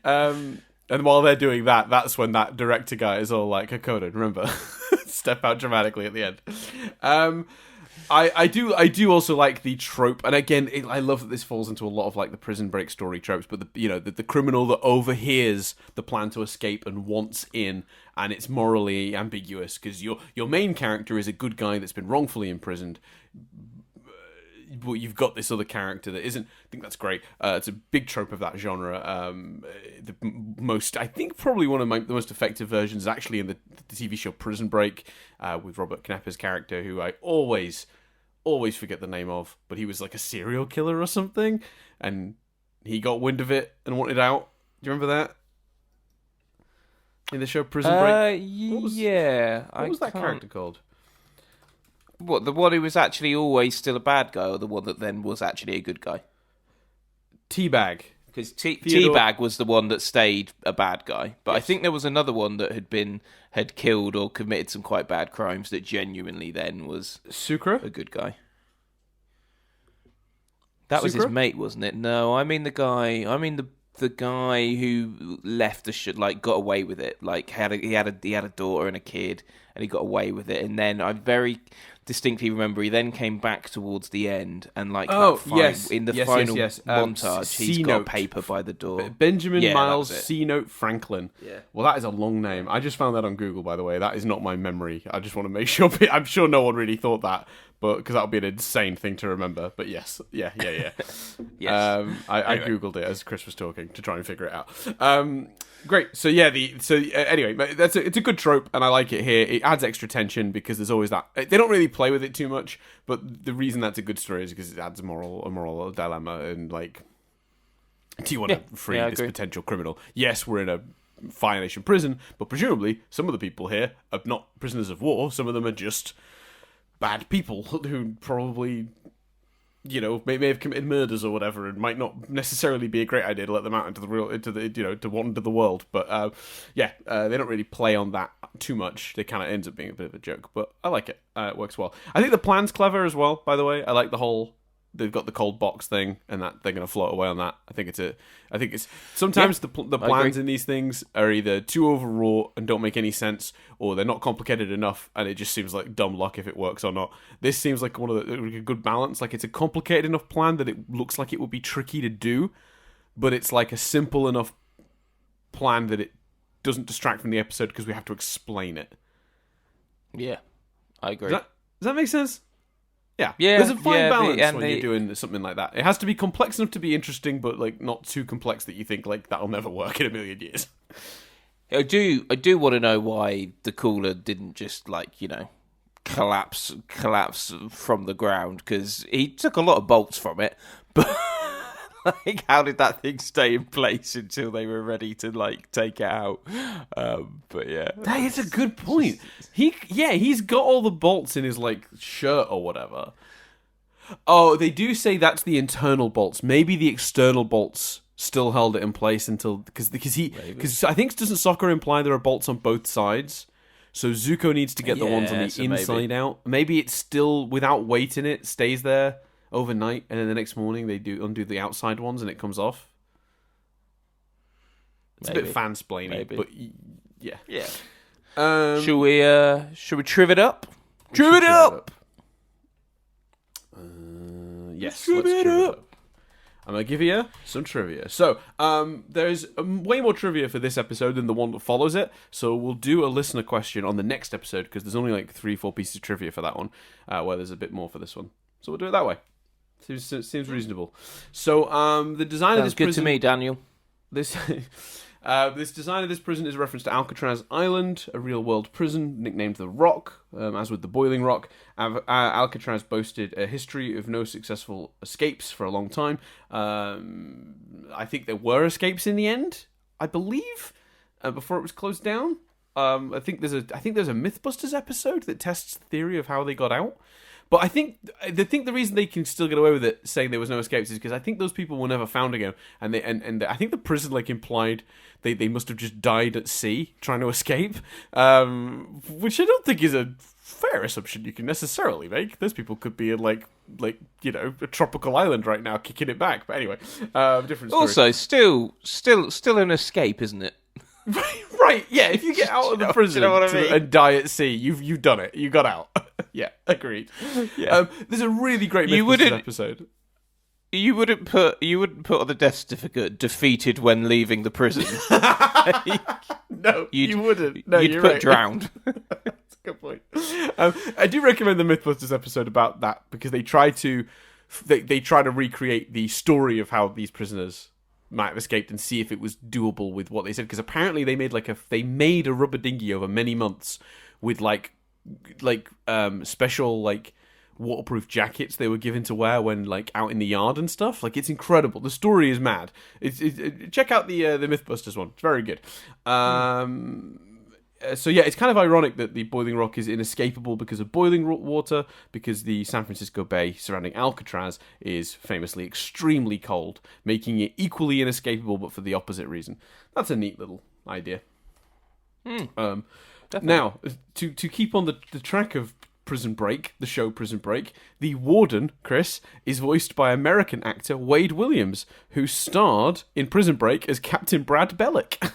And while they're doing that, that's when that director guy is all like, Hakoda, remember, step out dramatically at the end. I do also like the trope, and again, I love that this falls into a lot of like the prison break story tropes. But the criminal that overhears the plan to escape and wants in, and it's morally ambiguous because your main character is a good guy that's been wrongfully imprisoned, but you've got this other character that isn't. I think that's great. It's a big trope of that genre. I think probably one of the most effective versions is actually in the TV show Prison Break with Robert Knapper's character, who I always always forget the name of, but he was like a serial killer or something, and he got wind of it and wanted out. Do you remember that? In the show Prison Break? What was that character called? What, the one who was actually always still a bad guy, or the one that then was actually a good guy? Teabag. Because Teabag was the one that stayed a bad guy. But yes. I think there was another one that had killed or committed some quite bad crimes that genuinely then was Sucre? A good guy. That was his mate, wasn't it? No, I mean the guy who left the got away with it. Like he had a daughter and a kid, and he got away with it. And then I very distinctly remember he then came back towards the end and in the final montage he's got a paper by the door. Benjamin Miles C-Note Franklin. Yeah. Well, that is a long name. I just found that on Google, by the way. That is not my memory. I just want to make sure. I'm sure no one really thought that, but because that would be an insane thing to remember. But yes, yeah. Yes. I Googled it as Chris was talking to try and figure it out. Great. So yeah, anyway, it's a good trope, and I like it here. It adds extra tension because there's always that. They don't really play with it too much, but the reason that's a good story is because it adds a moral dilemma, and like, do you want to free this potential criminal? Yes, we're in a Fire Nation prison, but presumably some of the people here are not prisoners of war. Some of them are just bad people who probably, may have committed murders or whatever, and might not necessarily be a great idea to let them out into to wander the world. But they don't really play on that too much. They kind of ends up being a bit of a joke, but I like it. It works well. I think the plan's clever as well. By the way, I like the whole. They've got the cold box thing, and that they're going to float away on that. I think it's sometimes the plans in these things are either too overwrought and don't make any sense, or they're not complicated enough, and it just seems like dumb luck if it works or not. This seems like a good balance. Like, it's a complicated enough plan that it looks like it would be tricky to do, but it's like a simple enough plan that it doesn't distract from the episode because we have to explain it. Yeah, I agree. Does that make sense? Yeah, there's a fine balance when you're doing something like that. It has to be complex enough to be interesting, but like not too complex that you think like that'll never work in a million years. I do want to know why the cooler didn't just collapse from the ground, because he took a lot of bolts from it, but like, how did that thing stay in place until they were ready to take it out? But yeah, that is a good point. He's got all the bolts in his shirt or whatever. Oh, they do say that's the internal bolts. Maybe the external bolts still held it in place until because I think doesn't Soccer imply there are bolts on both sides? So Zuko needs to get the ones on the inside out. Maybe it's still without weight in it, stays there overnight, and then the next morning they undo the outside ones and it comes off. It's a bit fansplaining, but yeah. Should we triv it up? Triv it up. Yes, let's triv it up. I'm gonna give you some trivia. So, there's way more trivia for this episode than the one that follows it. So we'll do a listener question on the next episode because there's only 3-4 pieces of trivia for that one, where there's a bit more for this one. So we'll do it that way. Seems reasonable. So, the design of this prison... good to me, Daniel. This design of this prison is a reference to Alcatraz Island, a real-world prison nicknamed the Rock, as with the Boiling Rock. Alcatraz boasted a history of no successful escapes for a long time. I think there were escapes in the end, I believe, before it was closed down. I think there's a Mythbusters episode that tests the theory of how they got out. But I think the reason they can still get away with it, saying there was no escapes, is because I think those people were never found again, and I think the prison implied they must have just died at sea trying to escape, which I don't think is a fair assumption you can necessarily make. Those people could be in a tropical island right now, kicking it back. But anyway, different story. Also, still an escape, isn't it? Right, yeah. If you get out of the prison and die at sea, you've done it. You got out. Yeah, agreed. Yeah. There's a really great Mythbusters episode. You wouldn't put on the death certificate "defeated when leaving the prison." No, you wouldn't. No, you'd put drowned. That's a good point. I do recommend the Mythbusters episode about that because they try to recreate the story of how these prisoners might have escaped and see if it was doable with what they said. Because apparently they made a rubber dinghy over many months with special waterproof jackets they were given to wear when like out in the yard and stuff. Like, it's incredible. The story is mad. Check out the Mythbusters one. It's very good. So yeah, it's kind of ironic that the boiling rock is inescapable because of boiling water, because the San Francisco Bay surrounding Alcatraz is famously extremely cold, making it equally inescapable, but for the opposite reason. That's a neat little idea. Now, to keep on the track of Prison Break, the show Prison Break, the Warden, Chris, is voiced by American actor Wade Williams, who starred in Prison Break as Captain Brad Bellick,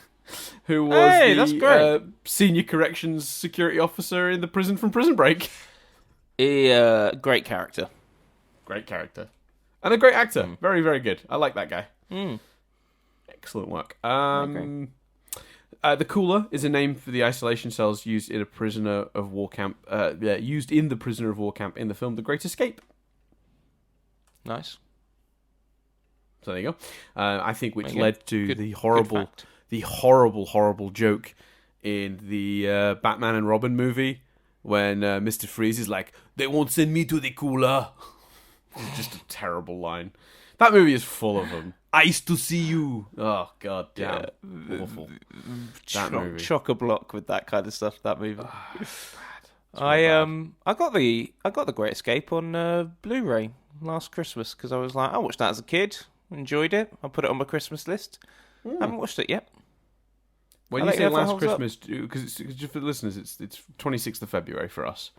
who was the senior corrections security officer in the prison from Prison Break. Great character. Great character. And a great actor. Very, very good. I like that guy. Excellent work. The Cooler is a name for the isolation cells used in a prisoner of war camp. Used in the prisoner of war camp in the film The Great Escape. Nice. So there you go. I think which led to the horrible joke in the Batman and Robin movie when Mr. Freeze is like, "They won't send me to the Cooler." Just a terrible line. That movie is full of them. "Ice to see you." Oh, god damn. Yeah. Awful. That movie. Chock-a-block with that kind of stuff, that movie. I got the Great Escape on Blu-ray last Christmas because I was like, I watched that as a kid, enjoyed it. I put it on my Christmas list. I haven't watched it yet. When you say last Christmas, because just for the listeners, it's 26th of February for us.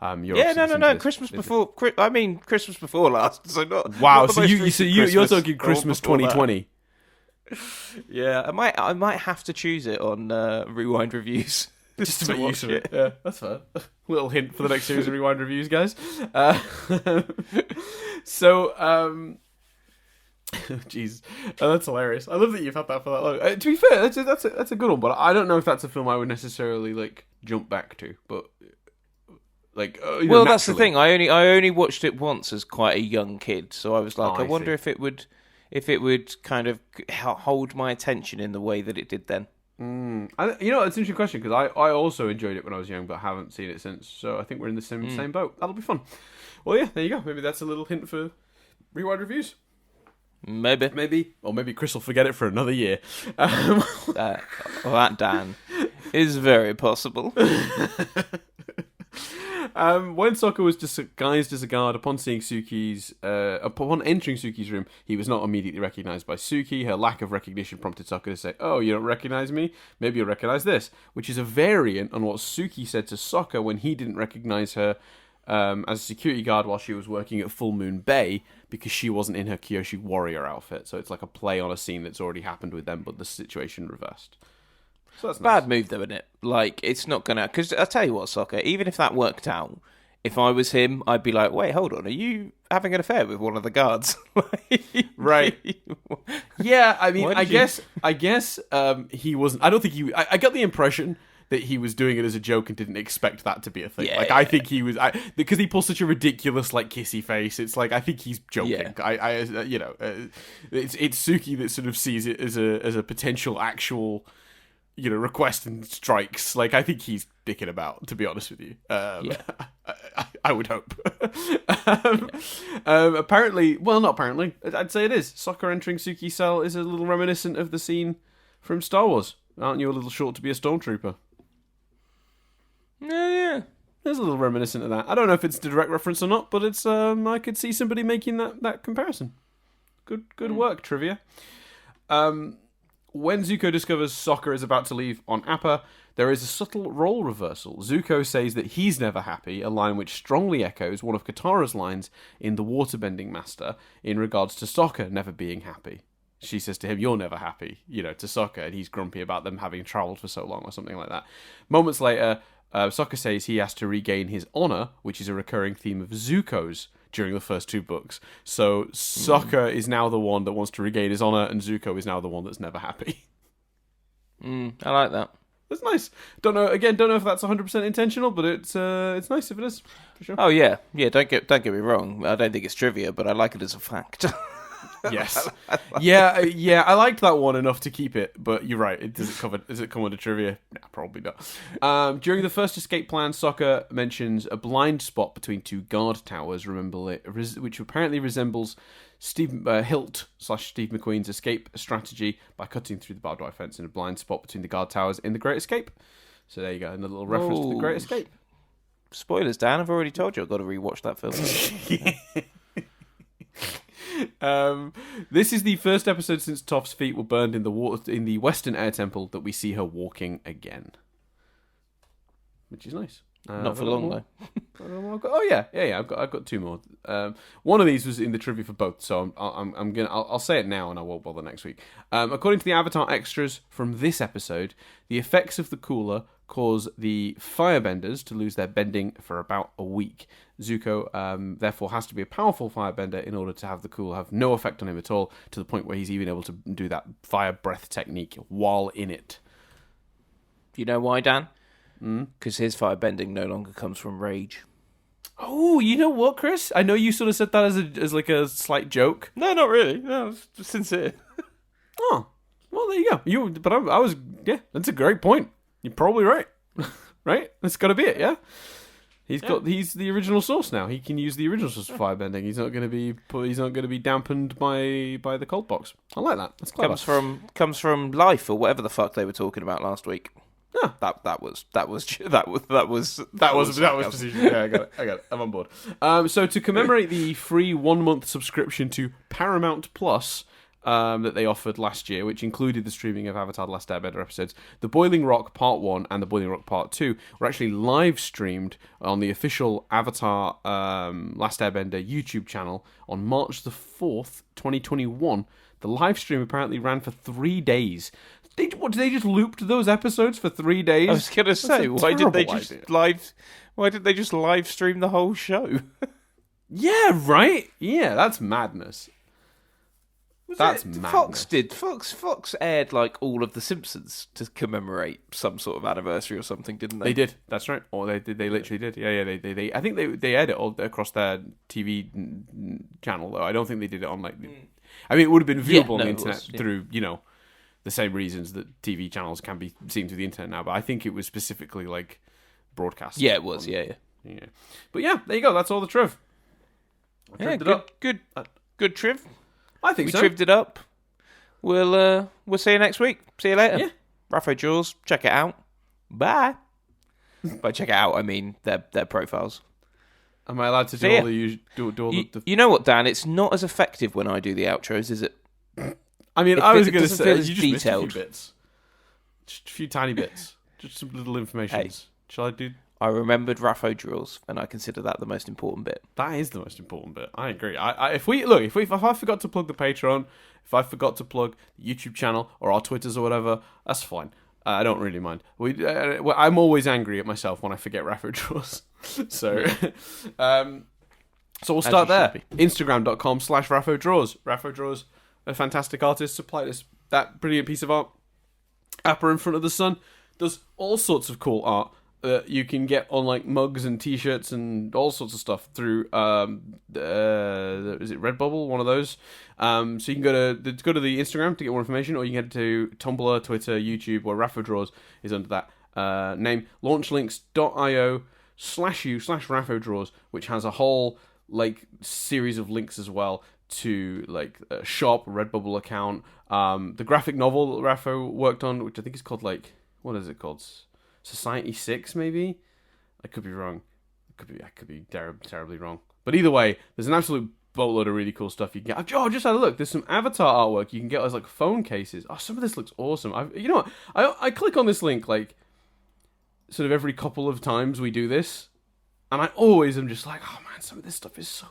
No. Christmas before. I mean, Christmas before last. So not. Wow. Not so you're talking Christmas 2020. Yeah, I might have to choose it on Rewind Reviews. Just to make use of it. Yeah, that's fair. Little hint for the next series of Rewind Reviews, guys. Jeez, that's hilarious. I love that you've had that for that long. To be fair, that's a good one, but I don't know if that's a film I would necessarily like jump back to. But like, that's the thing. I only watched it once as quite a young kid, so I was like, I wonder if it would kind of hold my attention in the way that it did then. It's an interesting question because I also enjoyed it when I was young, but haven't seen it since. So I think we're in the same boat. That'll be fun. Well, yeah, there you go. Maybe that's a little hint for Rewind Reviews. Maybe, or maybe Chris will forget it for another year. That Dan is very possible. When Sokka was disguised as a guard, upon entering Suki's room, he was not immediately recognized by Suki. Her lack of recognition prompted Sokka to say, "Oh, you don't recognize me? Maybe you'll recognize this," which is a variant on what Suki said to Sokka when he didn't recognize her as a security guard while she was working at Full Moon Bay because she wasn't in her Kyoshi warrior outfit. So it's like a play on a scene that's already happened with them, but the situation reversed. So that's bad move, though, isn't it? Like, it's not gonna. Because I'll tell you what, Sokka, even if that worked out, if I was him, I'd be like, wait, hold on, are you having an affair with one of the guards? Right. Yeah, I mean, I guess he wasn't. I don't think he. I got the impression that he was doing it as a joke and didn't expect that to be a thing. Yeah, I think he was because he pulls such a ridiculous like kissy face. It's like I think he's joking. Yeah. It's Suki that sort of sees it as a potential actual request and strikes. Like I think he's dicking about. To be honest with you, I would hope. Apparently, well, not apparently. I'd say it is. Sokka entering Suki's cell is a little reminiscent of the scene from Star Wars. Aren't you a little short to be a stormtrooper? Yeah. There's a little reminiscent of that. I don't know if it's a direct reference or not, but it's I could see somebody making that comparison. Good work, trivia. When Zuko discovers Sokka is about to leave on Appa, there is a subtle role reversal. Zuko says that he's never happy, a line which strongly echoes one of Katara's lines in The Waterbending Master in regards to Sokka never being happy. She says to him, "You're never happy," to Sokka, and he's grumpy about them having travelled for so long or something like that. Moments later, Sokka says he has to regain his honour, which is a recurring theme of Zuko's during the first two books. So Sokka is now the one that wants to regain his honour, and Zuko is now the one that's never happy. I like that. That's nice. Don't know if that's 100% intentional, but it's nice if it is, for sure. Oh yeah. Don't get me wrong. I don't think it's trivia, but I like it as a fact. Yes. Yeah. I liked that one enough to keep it, but you're right. Does it come under trivia? Nah, probably not. During the first escape plan, Sokka mentions a blind spot between two guard towers. Remember it, which apparently resembles Hilt/Steve McQueen's escape strategy by cutting through the barbed wire fence in a blind spot between the guard towers in The Great Escape. So there you go, another little reference to The Great Escape. Spoilers, Dan. I've already told you I've got to rewatch that film. This is the first episode since Toph's feet were burned in the Western Air Temple that we see her walking again, which is nice. Not for long though. I've got two more. One of these was in the trivia for both, so I'll say it now and I won't bother next week. According to the Avatar extras from this episode, the effects of the cooler cause the firebenders to lose their bending for about a week. Zuko therefore has to be a powerful firebender in order to have the cooler have no effect on him at all, to the point where he's even able to do that fire breath technique while in it. You know why, Dan? Because his firebending no longer comes from rage. Oh, you know what, Chris? I know you sort of said that as like a slight joke. No, not really. No, it's just sincere. Oh, well, there you go. That's a great point. You're probably right. Right? That's got to be it, yeah? He's the original source now. He can use the original source of firebending. He's not going to be dampened by the cold box. I like that. That's clever. Comes from life or whatever the fuck they were talking about last week. Yeah, that was precision. Yeah, I got it. I'm on board. So to commemorate the free 1 month subscription to Paramount Plus that they offered last year, which included the streaming of Avatar The Last Airbender episodes, the Boiling Rock Part 1 and the Boiling Rock Part 2 were actually live streamed on the official Avatar Last Airbender YouTube channel on March the 4th, 2021. The live stream apparently ran for 3 days. They just looped those episodes for 3 days? I was gonna say, why did they just live stream the whole show? Yeah, right. Yeah, that's madness. That's madness. Fox aired like all of the Simpsons to commemorate some sort of anniversary or something, didn't they? They did. That's right. Or they did. They literally did. Yeah. They I think they aired it all across their TV channel though. I don't think they did it on like. I mean, it would have been viewable on the internet through the same reasons that TV channels can be seen through the internet now, but I think it was specifically like broadcast. Yeah, it was. Yeah. But yeah, there you go. That's all the triv. Good triv. I think we trived it up. We'll see you next week. See you later. Yeah. Raphodraws, check it out. Bye. By check it out, I mean their profiles. Am I allowed to do all the? You know what, Dan? It's not as effective when I do the outros, is it? I mean, I was going to say, you just detailed. missed a few bits. Just a few tiny bits. Just some little information. Hey, shall I do? I remembered Raphodraws, and I consider that the most important bit. That is the most important bit. I agree. If I forgot to plug the Patreon, if I forgot to plug the YouTube channel or our Twitters or whatever, that's fine. I don't really mind. I'm always angry at myself when I forget Raphodraws. So we'll start there. Instagram.com/Raphodraws. Raphodraws, a fantastic artist, supplied us that brilliant piece of art. Appa in front of the sun does all sorts of cool art that you can get on like mugs and t-shirts and all sorts of stuff through is it Redbubble, one of those. So you can go to the Instagram to get more information, or you can head to Tumblr, Twitter, YouTube, where Raphodraws is under that name. Launchlinks.io/u/Raphodraws, which has a whole like series of links as well to like a shop, Redbubble account, the graphic novel that Rapho worked on, which I think is called like, what is it called? Society 6, maybe? I could be wrong. I could be terribly wrong. But either way, there's an absolute boatload of really cool stuff you can get. Oh, just had a look. There's some Avatar artwork you can get as like phone cases. Oh, some of this looks awesome. You know what? I click on this link like sort of every couple of times we do this, and I always am just like, oh man, some of this stuff is so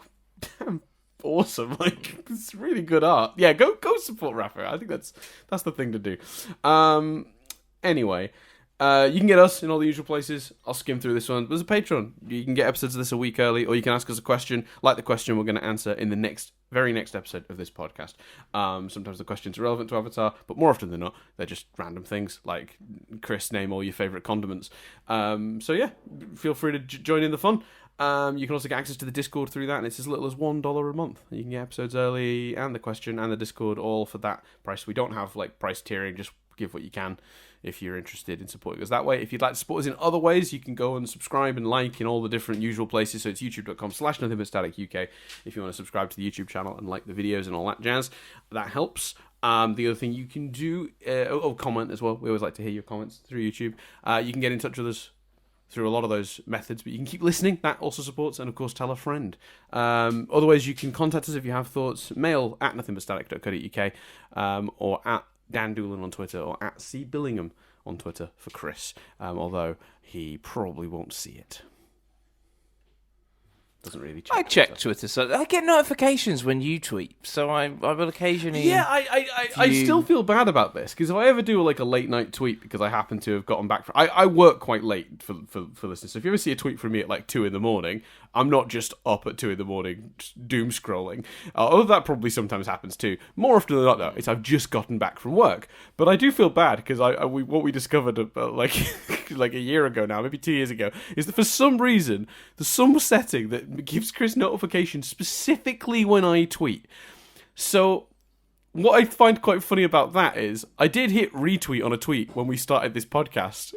damn awesome. Like, it's really good art. Yeah, go support Rapho. I think that's the thing to do. Anyway. You can get us in all the usual places. I'll skim through this one. There's a Patreon. You can get episodes of this a week early, or you can ask us a question, like the question we're going to answer in the very next episode of this podcast. Sometimes the questions are relevant to Avatar, but more often than not, they're just random things, like, Chris, name all your favourite condiments. So yeah, feel free to join in the fun. You can also get access to the Discord through that, and it's as little as $1 a month. You can get episodes early, and the question, and the Discord, all for that price. We don't have like price tiering, just give what you can if you're interested in supporting us that way. If you'd like to support us in other ways, you can go and subscribe and like in all the different usual places. So it's youtube.com/nothing-but-static-uk if you want to subscribe to the YouTube channel and like the videos and all that jazz. That helps. The other thing you can do, comment as well. We always like to hear your comments through YouTube. You can get in touch with us through a lot of those methods, but you can keep listening. That also supports, and of course, tell a friend. Other ways you can contact us if you have thoughts, mail at nothing-but-static.co.uk, or at Dan Doolan on Twitter, or at C Billingham on Twitter for Chris, although he probably won't see it. Doesn't really check. I check Twitter, so I get notifications when you tweet, so I will occasionally. Yeah, I still feel bad about this, because if I ever do like a late night tweet because I happen to have gotten back from, I work quite late for listeners. So if you ever see a tweet from me at like 2 a.m, I'm not just up at 2 a.m. doom scrolling. Although that probably sometimes happens too. More often than not, though, it's I've just gotten back from work. But I do feel bad because what we discovered like like a year ago now, maybe 2 years ago, is that for some reason there's some setting that gives Chris notifications specifically when I tweet. So what I find quite funny about that is I did hit retweet on a tweet when we started this podcast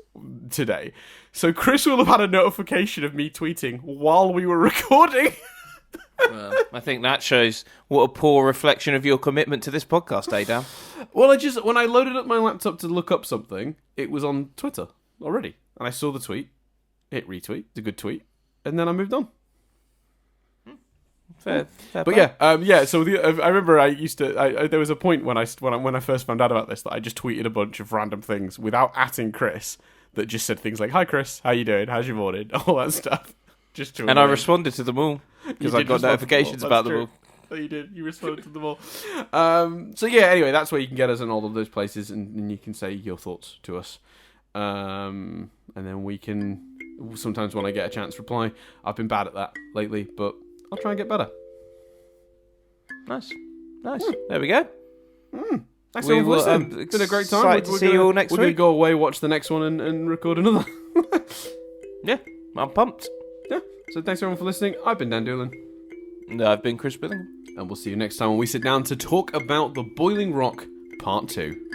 today. So Chris will have had a notification of me tweeting while we were recording. Well, I think that shows what a poor reflection of your commitment to this podcast, Dan. Well, when I loaded up my laptop to look up something, it was on Twitter already. And I saw the tweet, hit retweet, it's a good tweet, and then I moved on. Fair but play. yeah. So I remember I used to. There was a point when I first found out about this that I just tweeted a bunch of random things without atting Chris that just said things like, "Hi Chris, how you doing? How's your morning?" All that stuff. Just to I responded to them all because I got notifications about them all. Oh, you did. You responded to them all. So yeah. Anyway, that's where you can get us in all of those places, and you can say your thoughts to us. And then we can sometimes when I get a chance reply. I've been bad at that lately, but I'll try and get better. Nice. There we go. Thanks everyone for listening. It's been a great time. Excited to see you all next we're going to week. go away, watch the next one, and record another. Yeah, I'm pumped. Yeah. So thanks everyone for listening. I've been Dan Doolan. And I've been Chris Billingham. And we'll see you next time when we sit down to talk about The Boiling Rock Part 2.